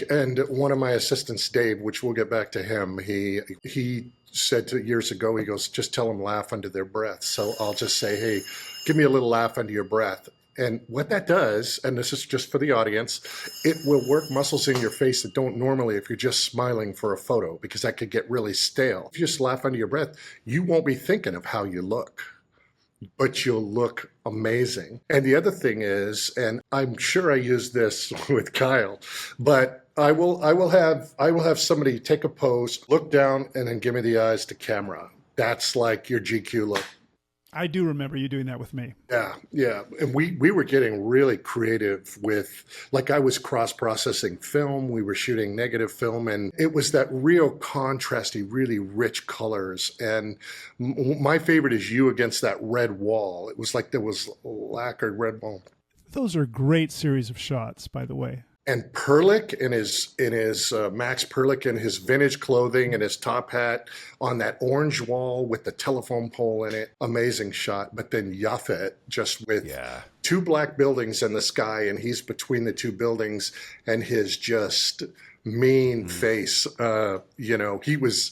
And one of my assistants, Dave, which we'll get back to him, he said years ago, he goes, just tell them laugh under their breath. So I'll just say, hey, give me a little laugh under your breath. And what that does, and this is just for the audience, it will work muscles in your face that don't normally if you're just smiling for a photo, because that could get really stale. If you just laugh under your breath, you won't be thinking of how you look, but you'll look amazing. And the other thing is, and I'm sure I use this with Kyle, but I will have somebody take a pose, look down, and then give me the eyes to camera. That's like your GQ look. I do remember you doing that with me. Yeah. And we were getting really creative with, like, I was cross-processing film. We were shooting negative film, and it was that real contrasty, really rich colors. And my favorite is you against that red wall. It was like there was lacquered red wall. Those are great series of shots, by the way. And Perlick in his Max Perlick in his vintage clothing and his top hat on that orange wall with the telephone pole in it. Amazing shot. But then Yaphet just with two black buildings in the sky, and he's between the two buildings, and his just mean face. You know, he was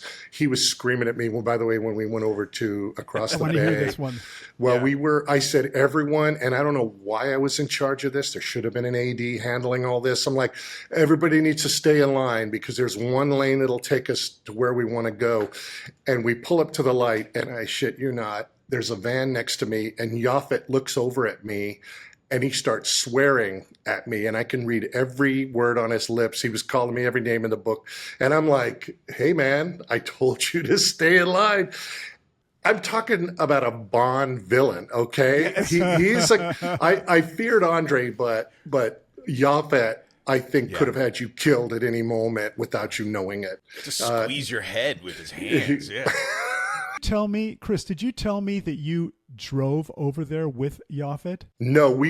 screaming at me. Well, by the way, when we went over to Across the Bay, hear this one. Well, I said everyone, and I don't know why I was in charge of this. There should have been an AD handling all this. I'm like, everybody needs to stay in line, because there's one lane that'll take us to where we want to go. And we pull up to the light, and I shit you not, there's a van next to me, and Yaphet looks over at me, and he starts swearing at me, and I can read every word on his lips. He was calling me every name in the book. And I'm like, hey, man, I told you to stay in line. I'm talking about a Bond villain, okay? He's like, I feared Andre, but Yaphet, I think, could have had you killed at any moment without you knowing it. Just squeeze your head with his hands, yeah. Tell me, Chris, did you tell me that you drove over there with Yaphet? No,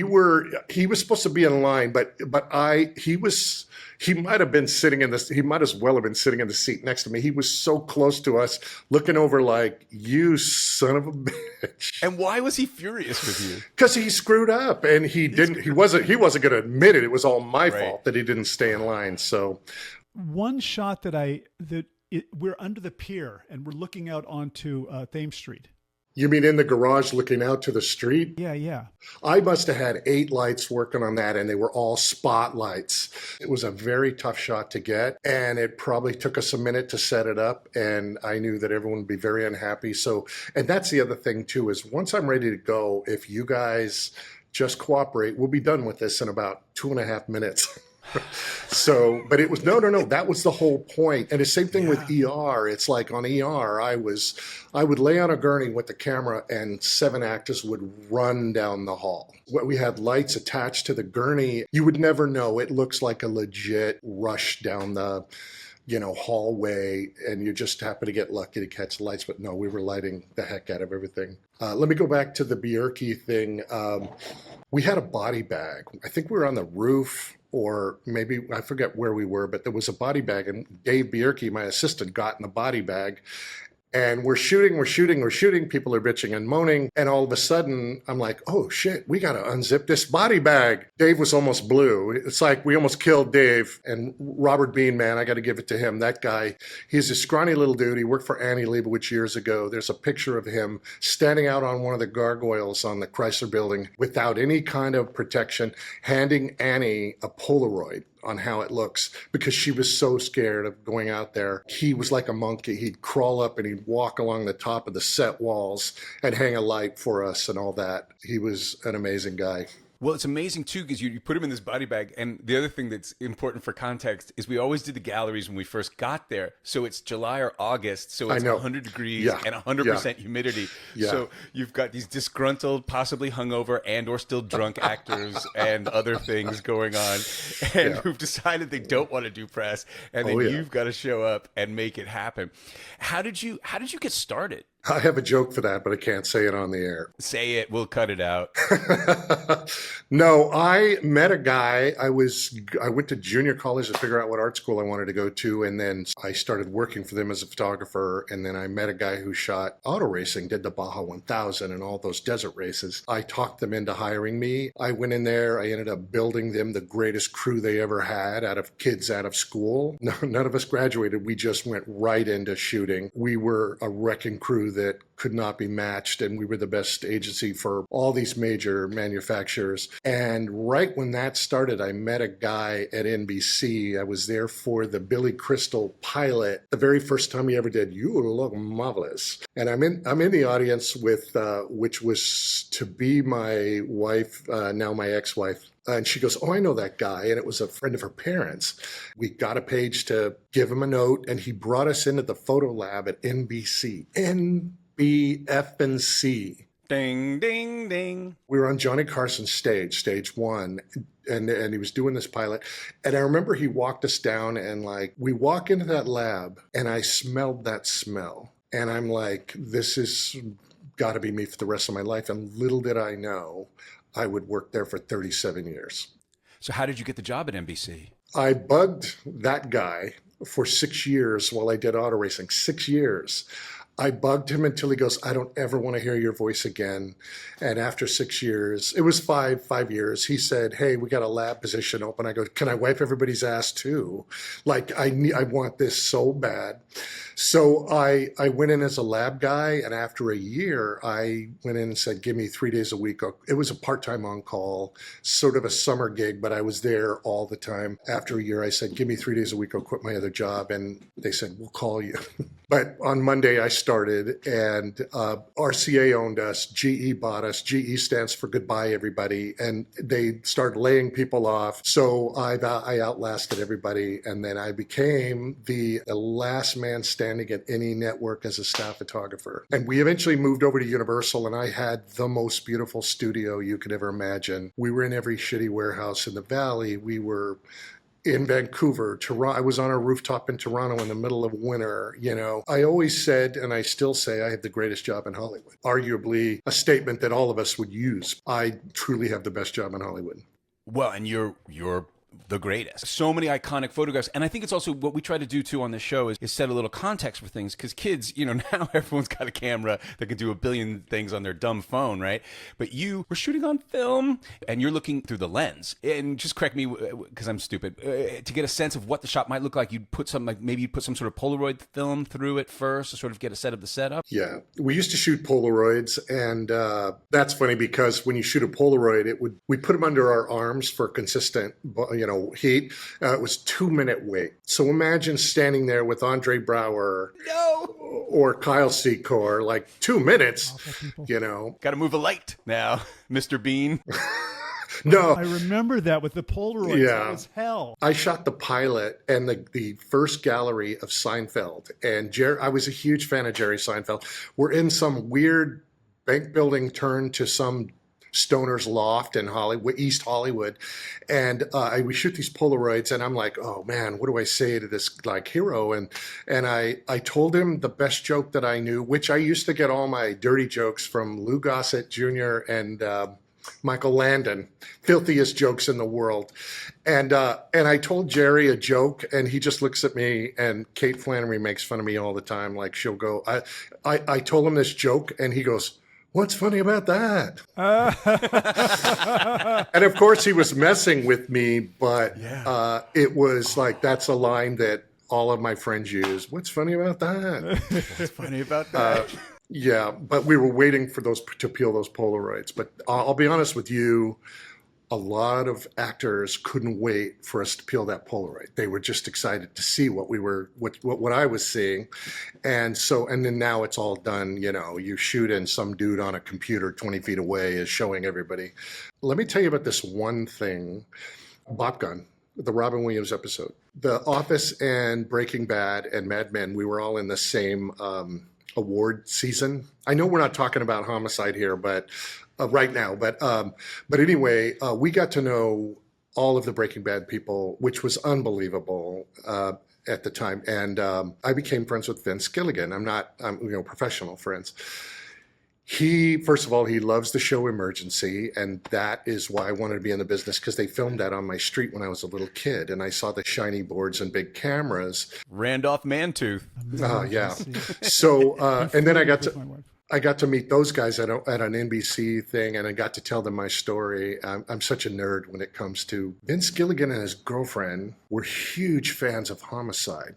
he was supposed to be in line, but he might have been sitting he might as well have been sitting in the seat next to me. He was so close to us, looking over like, you son of a bitch. And why was he furious with you? Because he screwed up, and he wasn't going to admit it. It was all my fault that he didn't stay in line. So one shot we're under the pier and we're looking out onto Thames Street. You mean in the garage looking out to the street? Yeah. I must have had 8 lights working on that, and they were all spotlights. It was a very tough shot to get, and it probably took us a minute to set it up, and I knew that everyone would be very unhappy. So, and that's the other thing too, is once I'm ready to go, if you guys just cooperate, we'll be done with this in about 2.5 minutes. So, but it was, no, that was the whole point. And the same thing with ER. It's like on ER, I would lay on a gurney with the camera, and 7 actors would run down the hall. We had lights attached to the gurney. You would never know. It looks like a legit rush down the hallway, and you just happen to get lucky to catch the lights. But no, we were lighting the heck out of everything. Let me go back to the Bierke thing. We had a body bag. I think we were on the roof, or maybe I forget where we were, but there was a body bag, and Dave Bierke, my assistant, got in the body bag. And we're shooting. People are bitching and moaning. And all of a sudden, I'm like, oh, shit, we got to unzip this body bag. Dave was almost blue. It's like we almost killed Dave. And Robert Bean, man, I got to give it to him. That guy, he's a scrawny little dude. He worked for Annie Leibovitz years ago. There's a picture of him standing out on one of the gargoyles on the Chrysler Building without any kind of protection, handing Annie a Polaroid on how it looks, because she was so scared of going out there. He was like a monkey. He'd crawl up and he'd walk along the top of the set walls and hang a light for us and all that. He was an amazing guy. Well, it's amazing, too, because you put him in this body bag. And the other thing that's important for context is we always did the galleries when we first got there. So it's July or August. So it's 100 degrees and 100% humidity. Yeah. So you've got these disgruntled, possibly hungover and or still drunk actors and other things going on. And who've decided they don't want to do press. And then you've got to show up and make it happen. How did you get started? I have a joke for that, but I can't say it on the air. Say it. We'll cut it out. No, I met a guy. I went to junior college to figure out what art school I wanted to go to. And then I started working for them as a photographer. And then I met a guy who shot auto racing, did the Baja 1000 and all those desert races. I talked them into hiring me. I went in there. I ended up building them the greatest crew they ever had out of kids out of school. No, none of us graduated. We just went right into shooting. We were a wrecking crew that could not be matched, and we were the best agency for all these major manufacturers. And right when that started, I met a guy at NBC. I was there for the Billy Crystal pilot, the very first time he ever did "You Look Marvelous." And I'm in the audience with which was to be my wife, now my ex-wife. And she goes, "Oh, I know that guy." And it was a friend of her parents. We got a page to give him a note, and he brought us into the photo lab at NBC. NBF&C. Ding, ding, ding. We were on Johnny Carson's stage 1, and he was doing this pilot. And I remember he walked us down, and we walk into that lab, and I smelled that smell. And I'm like, this has got to be me for the rest of my life. And little did I know, I would work there for 37 years. So how did you get the job at NBC? I bugged that guy for 6 years while I did auto racing. 6 years. I bugged him until he goes, "I don't ever want to hear your voice again." And after 6 years, it was five years, he said, "Hey, we got a lab position open." I go, "Can I wipe everybody's ass too? I want this so bad." So I went in as a lab guy, and after a year, I went in and said, "Give me 3 days a week." It was a part-time on-call, sort of a summer gig, but I was there all the time. After a year, I said, "Give me 3 days a week, I'll quit my other job." And they said, "We'll call you." But on Monday, I started, and RCA owned us, GE bought us. GE stands for Goodbye Everybody, and they started laying people off. So I outlasted everybody, and then I became the last man standing at any network as a staff photographer. And we eventually moved over to Universal, and I had the most beautiful studio you could ever imagine. We were in every shitty warehouse in the Valley. We were in Vancouver, Toronto. I was on a rooftop in Toronto in the middle of winter. I always said, and I still say, I have the greatest job in Hollywood. Arguably a statement that all of us would use. I truly have the best job in Hollywood. Well, and you're the greatest. So many iconic photographs. And I think it's also what we try to do too on this show is set a little context for things, because kids, now everyone's got a camera that can do a billion things on their dumb phone, right? But you were shooting on film and you're looking through the lens. And just correct me because I'm stupid. To get a sense of what the shot might look like, you'd put some sort of Polaroid film through it first to sort of get a set of the setup. Yeah. We used to shoot Polaroids, and that's funny because when you shoot a Polaroid, we put them under our arms for consistent heat. It was 2-minute wait. So imagine standing there with Andre Braugher or Kyle Secor, 2 minutes, Got to move a light now, Mr. Bean. No. I remember that with the Polaroids. Yeah. It was hell. I shot the pilot and the first gallery of Seinfeld. And I was a huge fan of Jerry Seinfeld. We're in some weird bank building turned to some stoner's loft in Hollywood, East Hollywood. And we shoot these Polaroids, and I'm like, oh man, what do I say to this like hero? And I told him the best joke that I knew, which I used to get all my dirty jokes from Lou Gossett Jr. and Michael Landon, filthiest jokes in the world. And I told Jerry a joke, and he just looks at me, and Kate Flannery makes fun of me all the time. Like, she'll go, I told him this joke, and he goes, what's funny about that? And of course he was messing with me, but it was like, that's a line that all of my friends use. What's funny about that? What's funny about that? Yeah, but we were waiting for those to peel those Polaroids. But I'll be honest with you, a lot of actors couldn't wait for us to peel that Polaroid. They were just excited to see what I was seeing. And then now it's all done. You know, you shoot and some dude on a computer 20 feet away is showing everybody. Let me tell you about this one thing. Bop Gun, the Robin Williams episode. The Office and Breaking Bad and Mad Men, we were all in the same award season. I know we're not talking about Homicide here, but right now, but anyway, we got to know all of the Breaking Bad people, which was unbelievable at the time. And I became friends with Vince Gilligan. I'm professional friends. First of all, he loves the show Emergency, and that is why I wanted to be in the business, because they filmed that on my street when I was a little kid, and I saw the shiny boards and big cameras. Randolph Mantooth. Yeah. So, and then I got to meet those guys at an NBC thing, and I got to tell them my story. I'm such a nerd when it comes to Vince Gilligan and his girlfriend were huge fans of Homicide.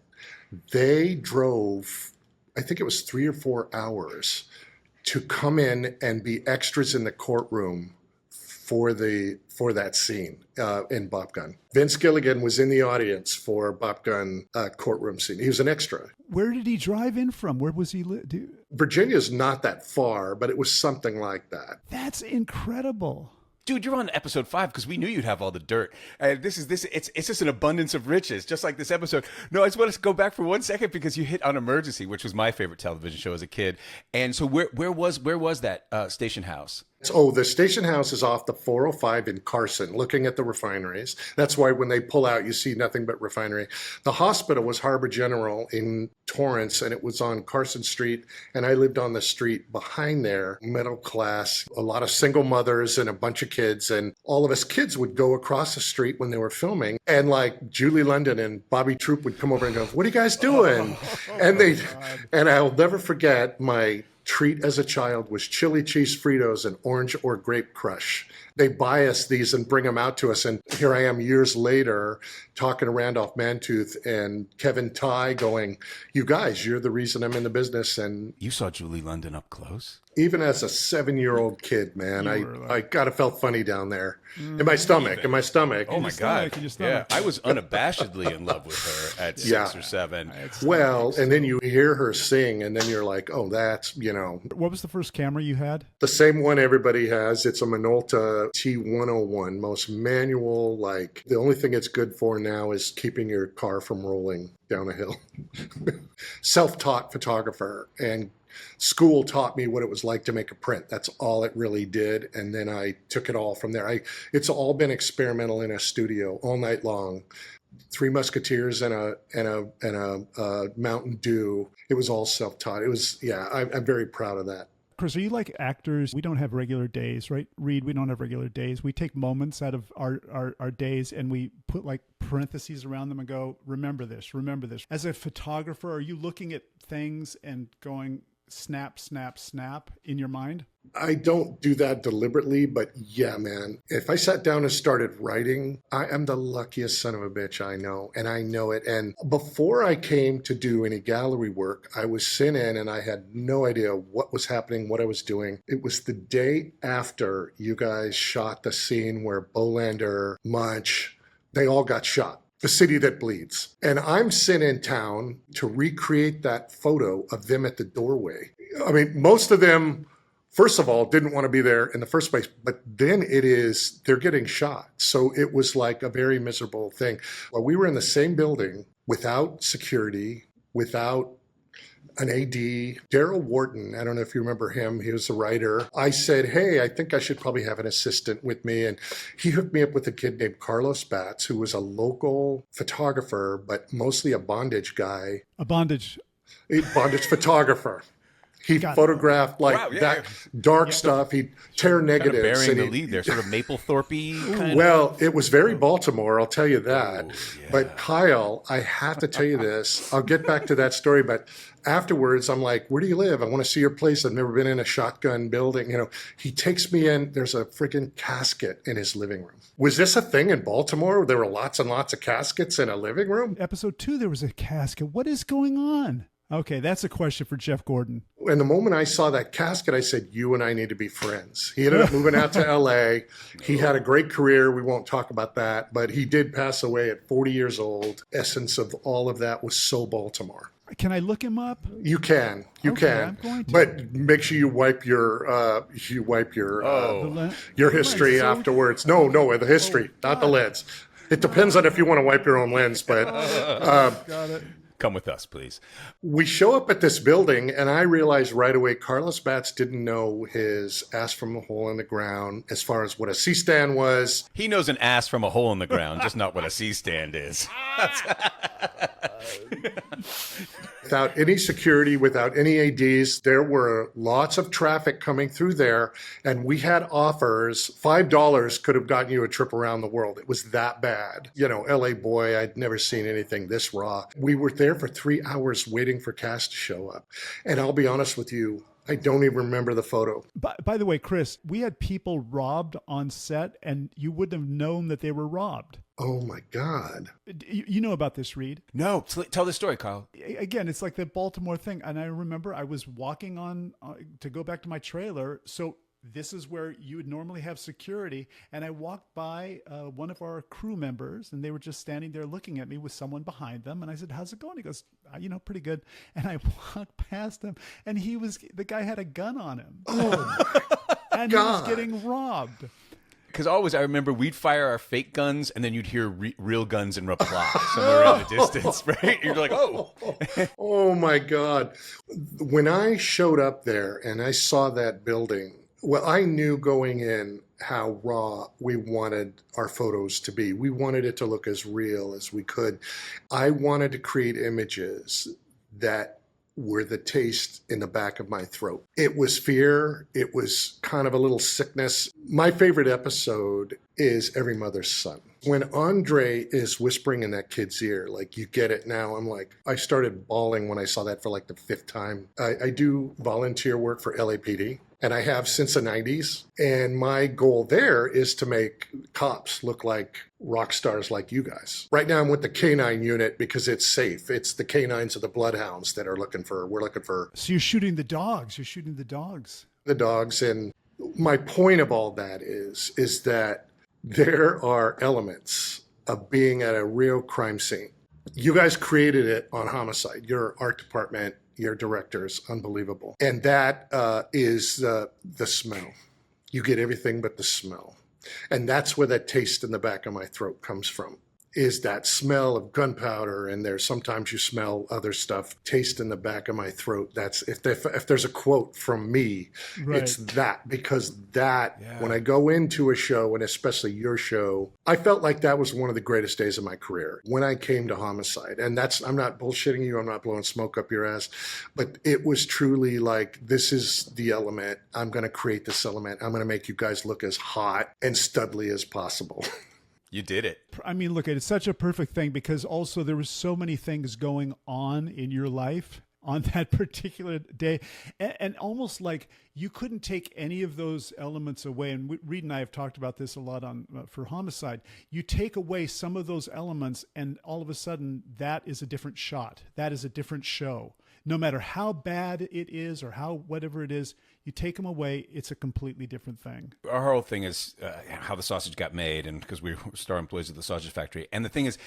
They drove, I think it was 3 or 4 hours to come in and be extras in the courtroom for that scene in Bop Gun. Vince Gilligan was in the audience for Bop Gun courtroom scene. He was an extra. Where did he drive in from? Where was he? Virginia's not that far, but it was something like that. That's incredible. Dude, you're on episode 5 because we knew you'd have all the dirt. It's just an abundance of riches, just like this episode. No, I just want to go back for 1 second because you hit on Emergency, which was my favorite television show as a kid. And so where was that station house? Oh, the station house is off the 405 in Carson, looking at the refineries. That's why when they pull out, you see nothing but refinery. The hospital was Harbor General in Torrance, and it was on Carson Street, and I lived on the street behind there, middle class, a lot of single mothers and a bunch of kids, and all of us kids would go across the street when they were filming, and like Julie London and Bobby Troop would come over and go, "What are you guys doing?" And I'll never forget my treat as a child was chili cheese Fritos and orange or grape crush. They buy us these and bring them out to us. And here I am years later talking to Randolph Mantooth and Kevin Tighe going, "You guys, you're the reason I'm in the business." And you saw Julie London up close? Even as a 7-year-old kid, man, I kind of felt funny down there in my stomach. Oh my God! Yeah, I was unabashedly in love with her at 6 or 7. Well, and then you hear her sing, and then you're like, "Oh, that's What was the first camera you had? The same one everybody has. It's a Minolta T101, most manual. Like the only thing it's good for now is keeping your car from rolling down a hill. Self-taught photographer, and school taught me what it was like to make a print. That's all it really did. And then I took it all from there. It's all been experimental in a studio all night long. 3 Musketeers and a Mountain Dew. It was all self-taught. It was, I'm very proud of that. Chris, are you like actors? We don't have regular days, right? Reed, we don't have regular days. We take moments out of our days and we put like parentheses around them and go, remember this, remember this. As a photographer, are you looking at things and going snap, snap, snap in your mind? I don't do that deliberately, but yeah, man. If I sat down and started writing, I am the luckiest son of a bitch I know, and I know it. And before I came to do any gallery work, I was sent in and I had no idea what was happening, what I was doing. It was the day after you guys shot the scene where Bolander, Munch, they all got shot. The City That Bleeds. And I'm sent in town to recreate that photo of them at the doorway. I mean, most of them, first of all, didn't want to be there in the first place, but then they're getting shot. So it was like a very miserable thing. Well, we were in the same building without security, without an AD, Daryl Wharton. I don't know if you remember him. He was a writer. I said, hey, I think I should probably have an assistant with me. And he hooked me up with a kid named Carlos Batts, who was a local photographer, but mostly a bondage guy. A bondage photographer. He photographed dark stuff. He'd tear negatives. Kind of burying the lead there, sort of Mapplethorpe-y kind of. Well, it was very Baltimore, I'll tell you that. But Kyle, I have to tell you this. I'll get back to that story, but afterwards, I'm like, where do you live? I want to see your place. I've never been in a shotgun building. You know, he takes me in. There's a freaking casket in his living room. Was this a thing in Baltimore? There were lots and lots of caskets in a living room? Episode 2, there was a casket. What is going on? Okay, that's a question for Jeff Gordon. And the moment I saw that casket, I said, you and I need to be friends. He ended up moving out to L.A. He had a great career. We won't talk about that. But he did pass away at 40 years old. Essence of all of that was so Baltimore. Can I look him up? You can. I'm going to. But make sure you wipe your history afterwards. No, the history, not the lens. It depends on if you want to wipe your own lens, but got it. Come with us, please. We show up at this building, and I realized right away Carlos Batts didn't know his ass from a hole in the ground as far as what a C-stand was. He knows an ass from a hole in the ground, just not what a C-stand is. Without any security, without any ADs, there were lots of traffic coming through there, and we had offers. $5 could have gotten you a trip around the world. It was that bad. You know, LA boy, I'd never seen anything this raw. We were there for 3 hours waiting for cast to show up. And I'll be honest with you, I don't even remember the photo. By the way, Chris, we had people robbed on set, and you wouldn't have known that they were robbed. Oh, my God. You know about this, Reed? No. Tell the story, Kyle. Again, it's like the Baltimore thing. And I remember I was walking on to go back to my trailer. So this is where you would normally have security. And I walked by one of our crew members, and they were just standing there looking at me with someone behind them. And I said, how's it going? He goes, pretty good. And I walked past him, and the guy had a gun on him. Oh, and he was getting robbed. Because always, I remember we'd fire our fake guns, and then you'd hear real guns in reply somewhere in the distance, right? You're like, oh. Oh, my God. When I showed up there and I saw that building, well, I knew going in how raw we wanted our photos to be. We wanted it to look as real as we could. I wanted to create images that were the taste in the back of my throat. It was fear. It was kind of a little sickness. My favorite episode is Every Mother's Son. When Andre is whispering in that kid's ear, like, you get it now, I'm like, I started bawling when I saw that for like the 5th time. I do volunteer work for LAPD, and I have since the 90s. And my goal there is to make cops look like rock stars like you guys. Right now I'm with the K9 unit because it's safe. It's the K9s of the Bloodhounds that are we're looking for. So you're shooting the dogs. The dogs. And my point of all that is that there are elements of being at a real crime scene. You guys created it on Homicide. Your art department, your directors, unbelievable. And that is the smell. You get everything but the smell. And that's where that taste in the back of my throat comes from, is that smell of gunpowder. And sometimes you smell other stuff, taste in the back of my throat. That's if there's a quote from me, right. It's that, because when I go into a show, and especially your show, I felt like that was one of the greatest days of my career when I came to Homicide. And I'm not bullshitting you. I'm not blowing smoke up your ass, but it was truly like, this is the element. I'm going to create this element. I'm going to make you guys look as hot and studly as possible. You did it. I mean, look, it's such a perfect thing, because also there was so many things going on in your life on that particular day. And almost like you couldn't take any of those elements away. And Reed and I have talked about this a lot for Homicide. You take away some of those elements, and all of a sudden that is a different shot. That is a different show. No matter how bad it is or how whatever it is, You take them away, it's a completely different thing. Our whole thing is how the sausage got made, and because we were star employees of the sausage factory. And the thing is,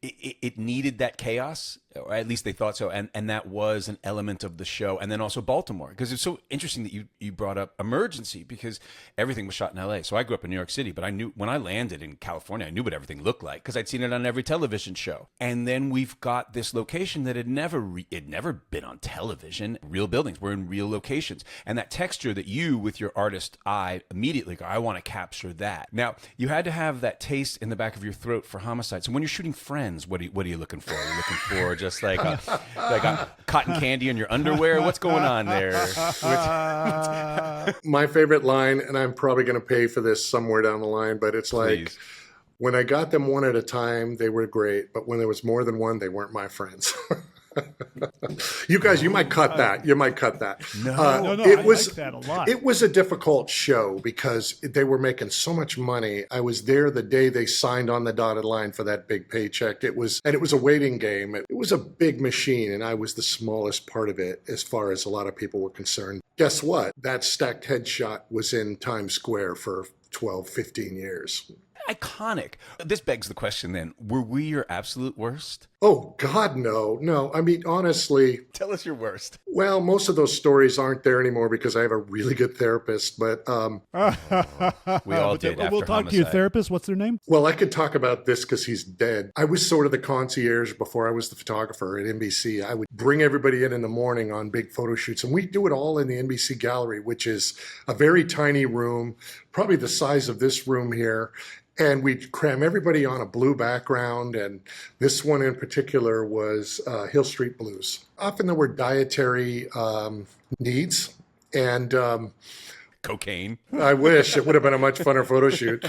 it needed that chaos, or at least they thought so, and that was an element of the show. And then also Baltimore, because it's so interesting that you brought up Emergency, because everything was shot in L.A. So I grew up in New York City, but I knew when I landed in California, I knew what everything looked like because I'd seen it on every television show. And then we've got this location that had never been on television. Real buildings, we're in real locations, and that texture that you, with your artist eye, immediately go, I want to capture that. Now, you had to have that taste in the back of your throat for Homicide. So when you're shooting Friends, what are you looking for? Are you looking for just like a cotton candy in your underwear? What's going on there? My favorite line, and I'm probably going to pay for this somewhere down the line, but it's like, Please. When I got them one at a time, they were great. But when there was more than one, they weren't my friends. You guys, you might cut that. You might cut that. No, it I was, like that a lot. It was a difficult show because they were making so much money. I was there the day they signed on the dotted line for that big paycheck. It was a waiting game. It was a big machine, and I was the smallest part of it as far as a lot of people were concerned. Guess what? That stacked headshot was in Times Square for 12, 15 years. Iconic. This begs the question then, were we your absolute worst? Oh, God, no. No, I mean, honestly, Tell us your worst. well, most of those stories aren't there anymore because I have a really good therapist. But, We all did after We'll talk to your Homicide. therapist. What's their name? well, I could talk about this because he's dead. I was sort of the concierge before I was the photographer at NBC. I would bring everybody in the morning on big photo shoots, and we do it all in the NBC gallery, which is a very tiny room, probably the size of this room here. And we'd cram everybody on a blue background. And this one in particular was Hill Street Blues. Often there were dietary needs. And Cocaine. I wish it would have been a much funner photo shoot.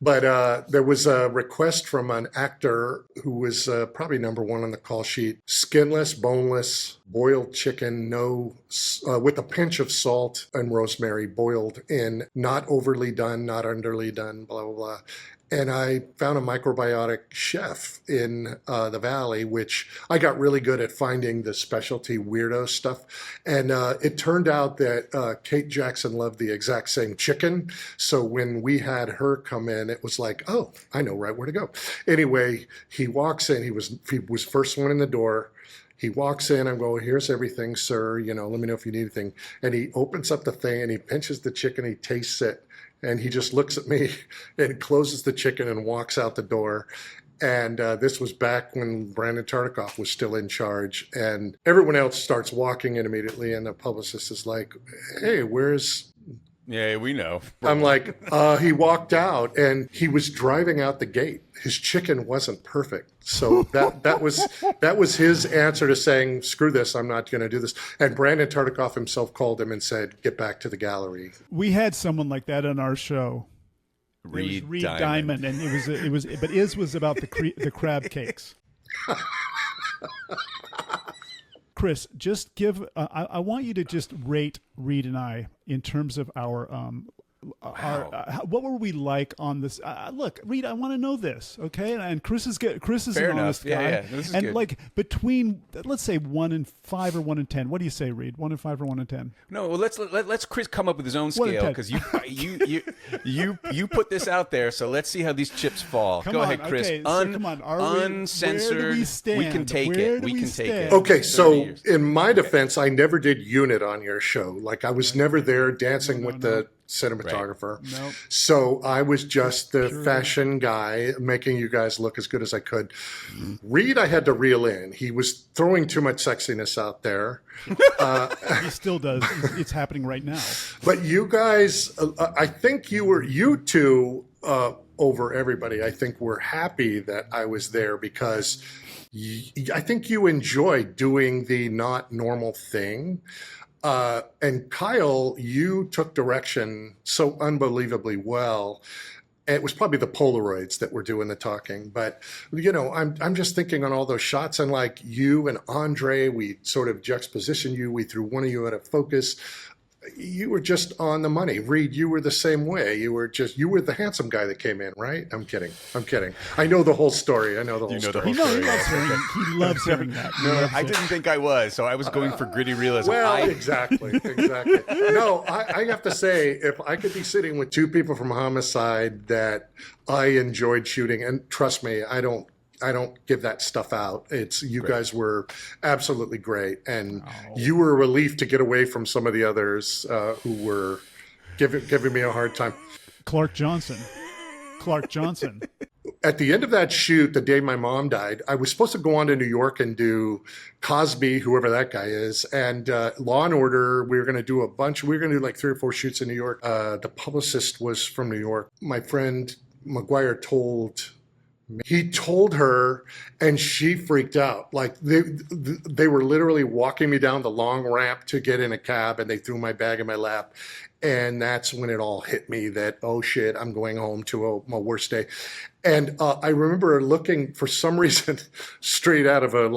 But there was a request from an actor who was probably number one on the call sheet: skinless, boneless, boiled chicken, with a pinch of salt and rosemary, boiled in, not overly done, not underly done, blah, blah, blah. And I found a microbiotic chef in the Valley, which I got really good at finding the specialty weirdo stuff. And it turned out that Kate Jackson loved the exact same chicken. So when we had her come in, it was like, oh, I know right where to go. Anyway, he walks in. He was first one in the door. He walks in, I'm going, here's everything, sir. You know, let me know if you need anything. And he opens up the thing and he pinches the chicken, he tastes it. And he just looks at me and closes the chicken and walks out the door. And this was back when Brandon Tartikoff was still in charge. And everyone else starts walking in immediately. And the publicist is like, hey, where's... Yeah, we know. I'm like, he walked out and he was driving out the gate. His chicken wasn't perfect. So that was his answer to saying, screw this, I'm not going to do this. And Brandon Tartikoff himself called him and said, get back to the gallery. We had someone like that on our show. Reed Diamond, and but his was about the crab cakes. Chris, just give. I want you to just rate Reed and I in terms of our what were we like on this? Look, Reed, I want to know this, okay? And Chris is Fair an enough. honest guy. Yeah, this is and good. like between, let's say 1 and 5 or 1 and 10. What do you say, Reed? 1 and 5 or 1 and 10? No, well, let's Chris come up with his own 1 and scale 10. because you put this out there, so let's see how these chips fall. Come Go on, ahead, Chris. okay, so come on. Uncensored. Where do we stand? can take Where it. do We we can take it. stand? Okay, 30 so years. in my defense, I never did unit on your show. Like I was never there dancing with the cinematographer. No. So I was just the fashion guy making you guys look as good as I could. Reed, I had to reel in. He was throwing too much sexiness out there. He still does. It's happening right now. But you guys, I think you two, over everybody, I think were happy that I was there because I think you enjoyed doing the not normal thing. And Kyle, you took direction so unbelievably well. It was probably the Polaroids that were doing the talking, but I'm just thinking on all those shots, and like you and Andre, we sort of juxtapositioned you. We threw one of you out of focus. You were just on the money. Reed, you were the same way. You were the handsome guy that came in, right? I'm kidding. I know the whole story. I know the whole story. He loves hearing that. No, I didn't think I was, so I was going for gritty realism. Well, exactly. No, I have to say, if I could be sitting with two people from Homicide that I enjoyed shooting, and trust me, I don't give that stuff out. You guys were absolutely great, and you were a relief to get away from some of the others who were giving me a hard time. Clark Johnson. At the end of that shoot, the day my mom died, I was supposed to go on to New York and do Cosby, whoever that guy is, and Law and Order. We were going to do a bunch. We were going to do like 3 or 4 shoots in New York. The publicist was from New York. My friend McGuire he told her, and she freaked out. Like they were literally walking me down the long ramp to get in a cab, and they threw my bag in my lap. And that's when it all hit me that, oh shit, I'm going home to my worst day. And I remember looking, for some reason, straight out of a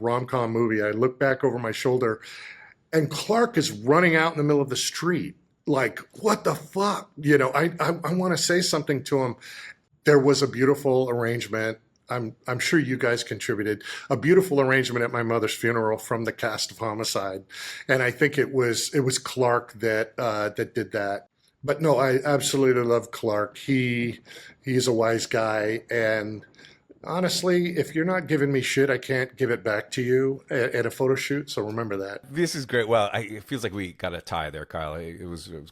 rom-com movie. I looked back over my shoulder, and Clark is running out in the middle of the street. Like, what the fuck? You know, I want to say something to him. There was a beautiful arrangement. I'm sure you guys contributed a beautiful arrangement at my mother's funeral from the cast of Homicide, and I think it was Clark that did that. But no, I absolutely love Clark. He's a wise guy, and honestly, if you're not giving me shit, I can't give it back to you at a photo shoot. So remember that. This is great. Well, it feels like we got a tie there, Kyle.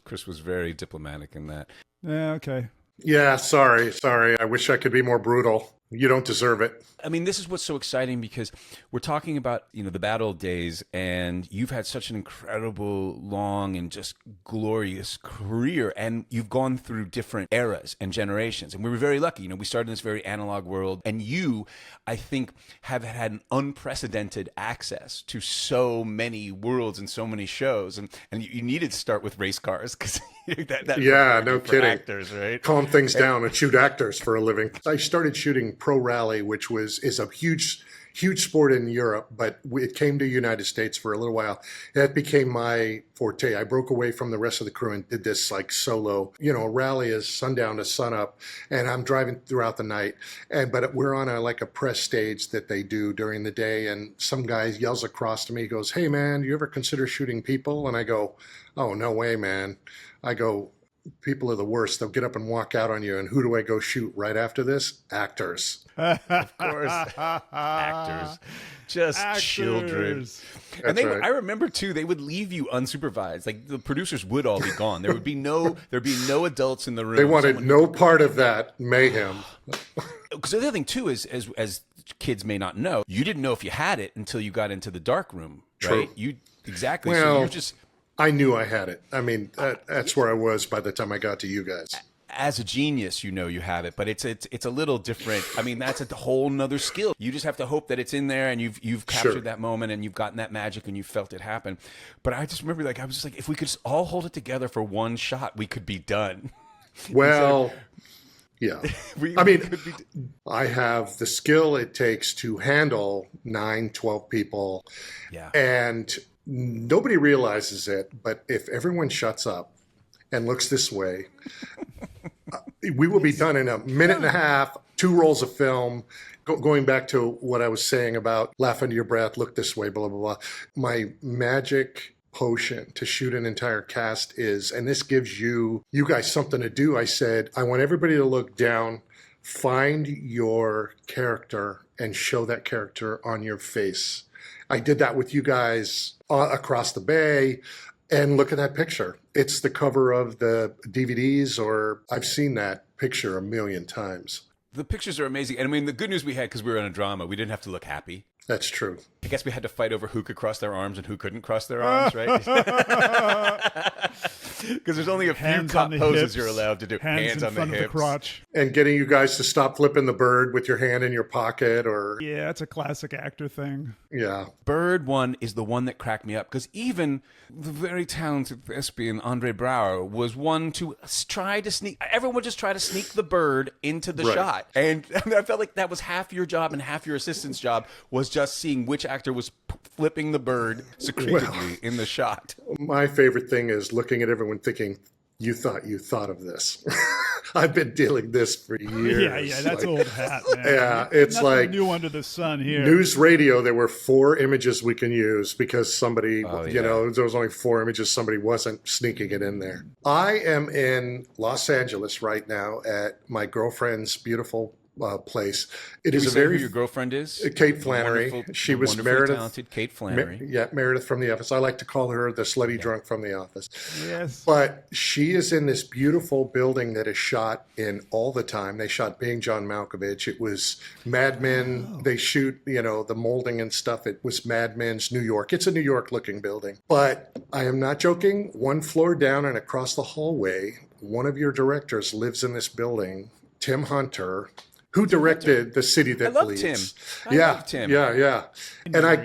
Chris was very diplomatic in that. Yeah. Okay. Yeah, sorry. I wish I could be more brutal. You don't deserve it. I mean, this is what's so exciting because we're talking about, the bad old days, and you've had such an incredible, long, and just glorious career, and you've gone through different eras and generations, and we were very lucky. We started in this very analog world, and you, I think, have had an unprecedented access to so many worlds and so many shows, and you needed to start with race cars because yeah, no kidding. Actors, right? Calm things down and shoot actors for a living. I started shooting pro rally, which is a huge sport in Europe, but it came to the United States for a little while. That became my forte. I broke away from the rest of the crew and did this like solo. A rally is sundown to sunup, and I'm driving throughout the night. But we're on a press stage that they do during the day, and some guy yells across to me, he goes, "Hey man, you ever consider shooting people?" And I go, "Oh, no way, man." I go, "People are the worst. They'll get up and walk out on you. And who do I go shoot right after this? Actors." Of course. Actors. Just children. And I remember too, they would leave you unsupervised. Like the producers would all be gone. There'd be no adults in the room. They wanted no part of that mayhem. Because the other thing too is, as kids may not know, you didn't know if you had it until you got into the dark room, right? True. Exactly. Well, so you're just... I knew I had it. I mean, that's where I was by the time I got to you guys. As a genius, you have it, but it's a little different. I mean, that's a whole nother skill. You just have to hope that it's in there, and you've captured that moment, and you've gotten that magic, and you felt it happen. But I just remember, I was just like, if we could just all hold it together for one shot, we could be done. Well, yeah. I have the skill it takes to handle 9, 12 people. Yeah. And nobody realizes it, but if everyone shuts up and looks this way, we will be done in a minute and a half, 2 rolls of film. Going back to what I was saying about laugh under your breath, look this way, blah, blah, blah. My magic potion to shoot an entire cast is, and this gives you guys something to do. I said, I want everybody to look down, find your character, and show that character on your face. I did that with you guys across the bay, and look at that picture. It's the cover of the DVDs, or I've seen that picture a million times. The pictures are amazing. And I mean, the good news we had, because we were in a drama, we didn't have to look happy. That's true. I guess we had to fight over who could cross their arms and who couldn't cross their arms, right? Because there's only a few poses you're allowed to do. Hands on the hips. Of the crotch. And getting you guys to stop flipping the bird with your hand in your pocket, or... Yeah, it's a classic actor thing. Yeah. Bird one is the one that cracked me up, because even the very talented thespian Andre Braugher was one to try to sneak... Everyone would just try to sneak the bird into the shot. And I felt like that was half your job, and half your assistant's job was just seeing which actor was flipping the bird secretively in the shot. My favorite thing is looking at everyone thinking, you thought of this. I've been dealing this for years. Yeah, that's old hat, man. Yeah, it's nothing like new under the sun here. News radio, there were 4 images we can use because somebody, there was only 4 images. Somebody wasn't sneaking it in there. I am in Los Angeles right now at my girlfriend's beautiful place. It is a very who your girlfriend is Kate Flannery. She was Meredith, talented Kate Flannery. Meredith from The Office. I like to call her the slutty drunk from The Office. Yes, but she is in this beautiful building that is shot in all the time. They shot Being John Malkovich. It was Mad Men. Oh. They shoot the molding and stuff. It was Mad Men's New York. It's a New York looking building. But I am not joking. 1 floor down and across the hallway, one of your directors lives in this building, Tim Hunter. Who directed The City That Bleeds? Tim. I love Tim. Yeah. And I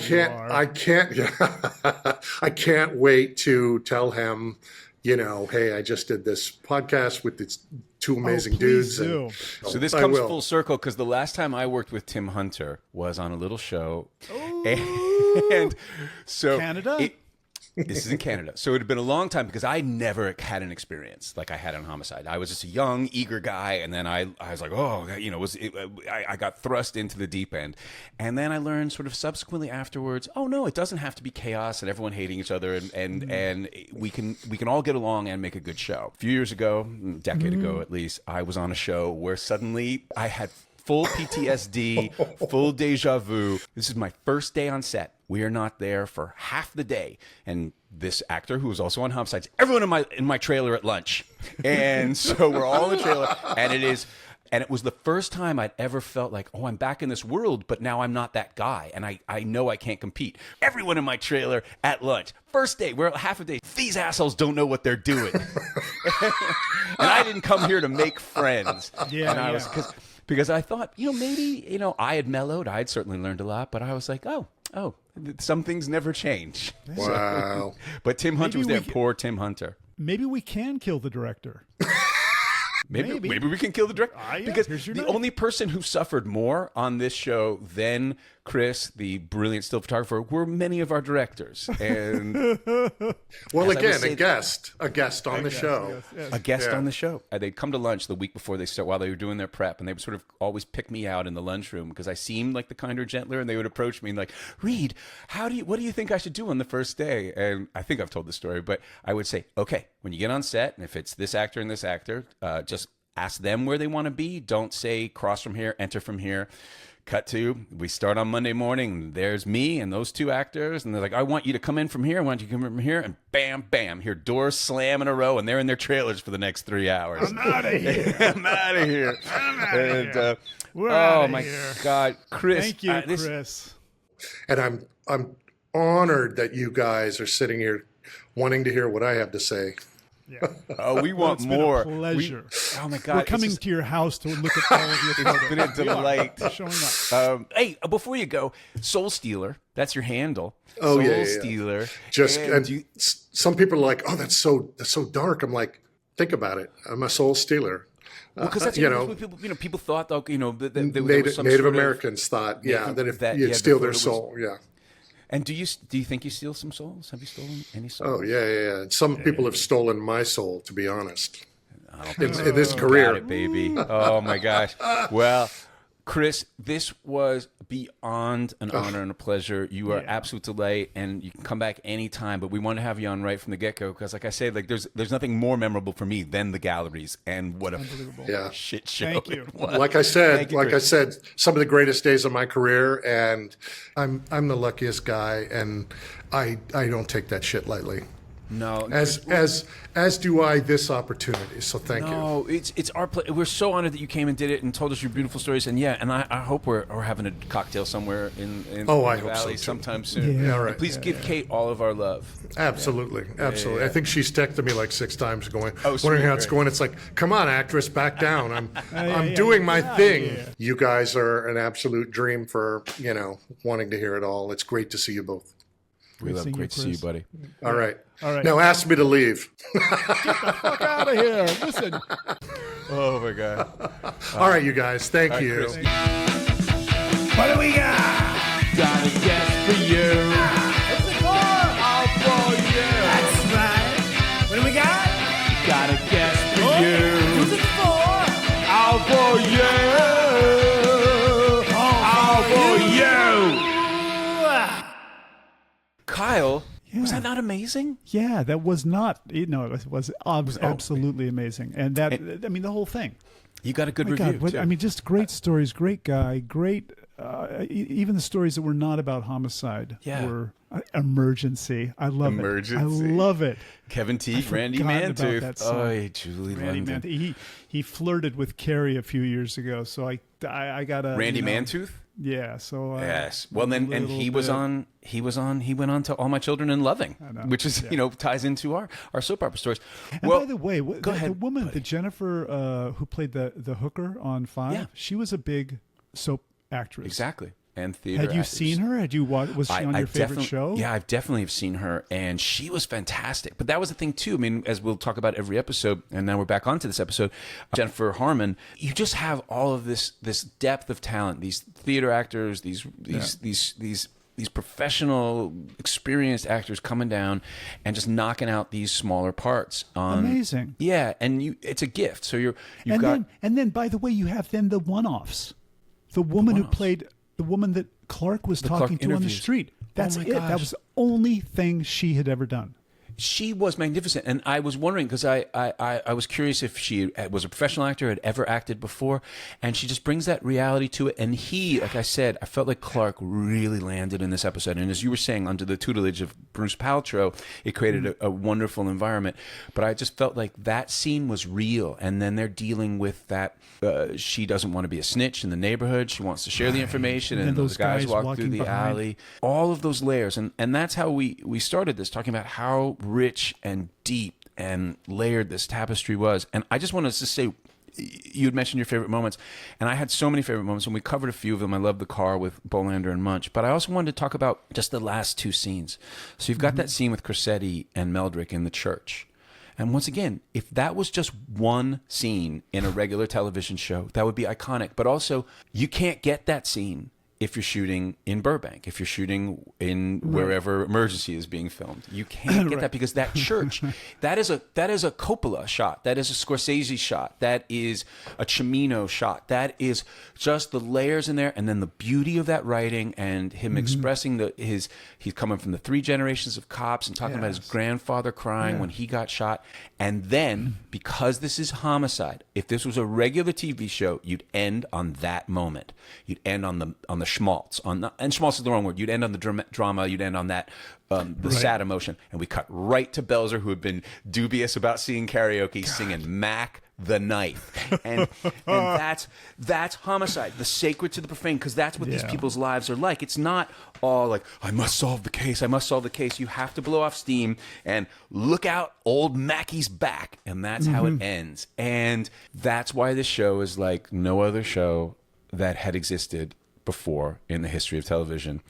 can't wait to tell him, hey, I just did this podcast with these 2 amazing dudes. Do. So this comes full circle because the last time I worked with Tim Hunter was on a little show. And so Canada? This is in Canada. So it had been a long time because I never had an experience like I had on Homicide. I was just a young, eager guy. And then I was like, I got thrust into the deep end. And then I learned sort of subsequently afterwards, oh, no, it doesn't have to be chaos and everyone hating each other. And we can all get along and make a good show. A few years ago, a decade ago at least, I was on a show where suddenly I had full PTSD, full deja vu. This is my first day on set. We are not there for half the day. And this actor, who was also on Homicide, says, everyone in my trailer at lunch. And so we're all in the trailer. And it was the first time I'd ever felt like, oh, I'm back in this world, but now I'm not that guy. And I know I can't compete. Everyone in my trailer at lunch. First day, we're half a day. These assholes don't know what they're doing. And I didn't come here to make friends. Because I thought, maybe, I had mellowed. I had certainly learned a lot, but I was like, oh, some things never change. Wow. But Tim Hunter was there. Poor Tim Hunter. Maybe we can kill the director. Maybe we can kill the director. Because the only person who suffered more on this show than Chris, the brilliant still photographer, were many of our directors. And well, again, a guest on the show. Yes. A guest on the show. They'd come to lunch the week before they start, while they were doing their prep, and they would sort of always pick me out in the lunchroom because I seemed like the kinder, gentler, and they would approach me and like, Reed, what do you think I should do on the first day? And I think I've told the story, but I would say, okay, when you get on set, and if it's this actor and this actor, just ask them where they want to be. Don't say cross from here, enter from here. Cut to, we start on Monday morning. There's me and those 2 actors. And they're like, I want you to come in from here. I want you to come in from here. And bam, bam, hear doors slam in a row. And they're in their trailers for the next 3 hours. I'm out of here. I'm out of here. Oh, my God. Chris. Thank you, Chris. And I'm honored that you guys are sitting here wanting to hear what I have to say. Yeah. Oh, we want more. Been a pleasure. Oh my God! We're coming to your house to look at all of your photos. It's been a delight. Showing up. Hey, before you go, Soul Stealer. That's your handle. Oh, Soul Stealer. Some people are like, oh, that's so dark. I'm like, think about it. I'm a soul stealer. Well, because that's people thought, Native Americans thought, that you'd steal their soul. Yeah. And do you think you steal some souls? Have you stolen any souls? Oh, yeah. Some people have stolen my soul, to be honest, in this career. Got it, baby. Oh, my gosh. Well, Chris, this was beyond an honor and a pleasure. You are absolute delight, and you can come back anytime. But we want to have you on right from the get-go because, like I said, there's nothing more memorable for me than the galleries, and what a shit show! Thank you. Like I said, some of the greatest days of my career, and I'm the luckiest guy, and I don't take that shit lightly. No, as do I this opportunity. So thank you. No, it's our pleasure. We're so honored that you came and did it and told us your beautiful stories. And I hope we're having a cocktail somewhere in the valley sometime soon. Yeah, right. And please give Kate all of our love. Absolutely. Yeah. I think she's texted me like 6 times, wondering how it's going. It's like, come on, actress, back down. I'm doing my thing. You guys are an absolute dream for wanting to hear it all. It's great to see you both. Great to see you, buddy. All right. Now ask me to leave. Get the fuck out of here. Listen. Oh, my God. All right, you guys. Thank you. Chris. What do we got? Got a guest for you. It's a car. All for you. That's Was that not amazing? Yeah, that was not. It was absolutely amazing, and that I mean the whole thing. You got a good My review. God, too. I mean, just great stories, great guy, great. Even the stories that were not about homicide were emergency. I love Emergency. it. I love it. Kevin T, Randy forgotten about Mantooth. that song. Oh, Julie Randy London. Mantooth. He flirted with Carrie a few years ago, so I got a Randy Mantooth. Yeah. So Yes. Well, then, and he went on to All My Children and Loving, which is, ties into our soap opera stories. And by the way, go ahead, the woman, buddy. the Jennifer who played the hooker on Five, she was a big soap actress. Exactly. And theater Had you actors. seen her? Had you watched? Was she on your favorite show? Yeah, I've definitely have seen her, and she was fantastic. But that was the thing too. I mean, as we'll talk about every episode, and now we're back onto this episode, Jennifer Harmon. You just have all of this depth of talent. These theater actors, these professional, experienced actors coming down and just knocking out these smaller parts. Amazing. Yeah, and it's a gift. So you've and got then by the way, you have then the one-offs. The woman who played the woman that Clark was talking Clark to on the interviews. street. That's Oh my it. gosh. That was the only thing she had ever done. She was magnificent, and I was wondering because I was curious if she was a professional actor, had ever acted before, and she just brings that reality to it. And he, like I said, I felt like Clark really landed in this episode. And as you were saying, under the tutelage of Bruce Paltrow, it created a wonderful environment. But I just felt like that scene was real, and then they're dealing with that. She doesn't want to be a snitch in the neighborhood. She wants to share the information, and those guys walk through the behind. alley. All of those layers, and that's how we started this, talking about how rich and deep and layered this tapestry was. And I just wanted to say, you had mentioned your favorite moments, and I had so many favorite moments, and we covered a few of them. I love the car with Bolander and Munch, but I also wanted to talk about just the last two scenes. So you've got that scene with Cressetti and Meldrick in the church. And once again, if that was just one scene in a regular television show, that would be iconic. But also, you can't get that scene if you're shooting in Burbank, if you're shooting in wherever Emergency is being filmed. You can't get that because that church, that is a Coppola shot, that is a Scorsese shot, that is a Cimino shot, that is just the layers in there, and then the beauty of that writing and him expressing he's coming from the three generations of cops and talking about his grandfather crying when he got shot. And then, because this is Homicide, if this was a regular TV show, you'd end on that moment. You'd end on the schmaltz, and schmaltz is the wrong word. You'd end on the drama. You'd end on that sad emotion, and we cut right to Belzer, who had been dubious about seeing Karaoke, singing Mac the Knife, and that's Homicide, the sacred to the profane, because that's what these people's lives are like. It's not all like, I must solve the case. I must solve the case. You have to blow off steam and look out, old Mackie's back, and that's how it ends. And that's why this show is like no other show that had existed before in the history of television.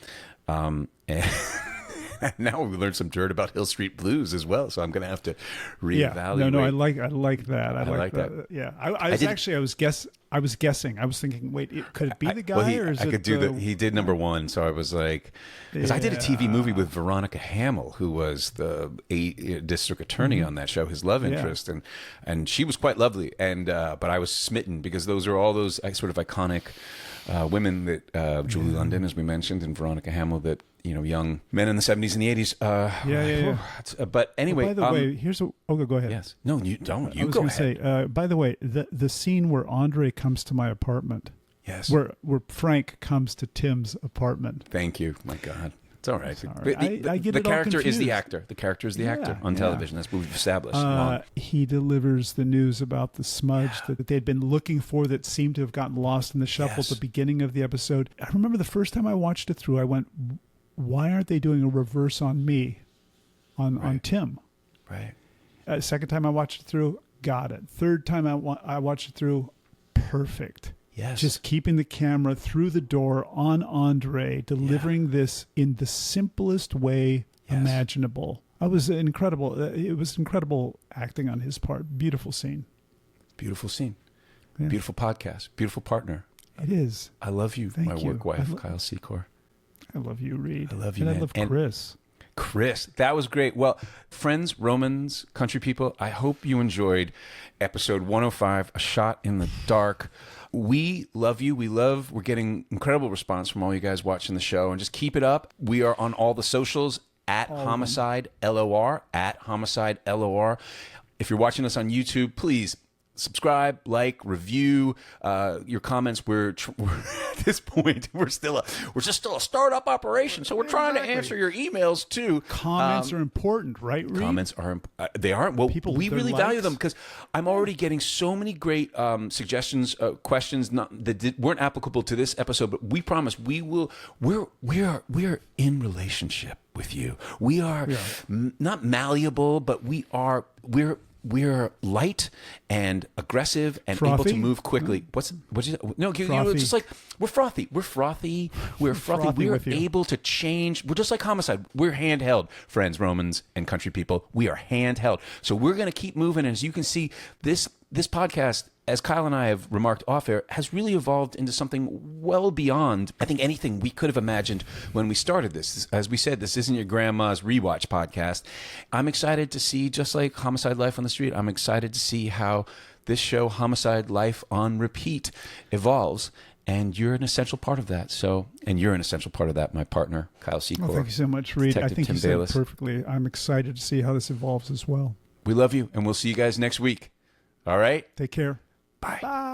And now we learned some dirt about Hill Street Blues as well, so I'm going to have to reevaluate. No, I like that. I like that. Yeah, I was guessing. I was thinking, wait, could it be the guy, or is it? He did number one, so I was like, because I did a TV movie with Veronica Hamill, who was the district attorney on that show, his love interest, and she was quite lovely, and but I was smitten because those are all those sort of iconic women that Julie London, as we mentioned, and Veronica Hamill, that young men in the 70s and the 80s. But anyway, by the way, here's go ahead. Yes, no, you don't. I was go going ahead. to say, by the way, the scene where Andre comes to my apartment. Yes. Where Frank comes to Tim's apartment. Thank you. My God. It's all right. I get the it all character is the confused. actor. The character is the actor on television. That's what we've established. He delivers the news about the smudge that they'd been looking for that seemed to have gotten lost in the shuffle at the beginning of the episode. I remember the first time I watched it through, I went, why aren't they doing a reverse on me, on Tim? Right. Second time I watched it through, got it. Third time I watched it through, perfect. Yes. Just keeping the camera through the door on Andre, delivering this in the simplest way imaginable. It was incredible acting on his part. Beautiful scene. Beautiful scene. Yeah. Beautiful podcast. Beautiful partner. It is. I love you, Thank my you. work wife, Kyle Secor. I love you, Reed. I love you, and man. I love And Chris. Chris, that was great. Well, friends, Romans, country people, I hope you enjoyed episode 105, A Shot in the Dark. We love you. We're getting incredible response from all you guys watching the show, and just keep it up. We are on all the socials at Homicide LOR, at Homicide LOR. If you're watching us on YouTube, please subscribe, like, review your comments. We're at this point we're just still a startup operation, so we're trying to answer your emails too. Comments are important, right, Reed? Comments are they aren't. Well, we really value them because I'm already getting so many great suggestions, questions that weren't applicable to this episode. But we promise we will. We're in relationship with you. We are not malleable, but we're light and aggressive and frothy? able to move quickly. What's you no? Just like we're frothy. We're frothy. We're frothy. We're able to change. We're just like Homicide. We're handheld, friends, Romans, and country people. We are handheld. So we're going to keep moving. And as you can see, this podcast, as Kyle and I have remarked off air, has really evolved into something well beyond, I think, anything we could have imagined when we started this. As we said, this isn't your grandma's rewatch podcast. I'm excited to see, just like Homicide Life on the Street, I'm excited to see how this show, Homicide Life on Repeat, evolves. And you're an essential part of that. And you're an essential part of that, my partner, Kyle Secor. Well, thank you so much, Reed. I think Tim you said Bayless. it perfectly. I'm excited to see how this evolves as well. We love you, and we'll see you guys next week. All right? Take care. Bye. Bye.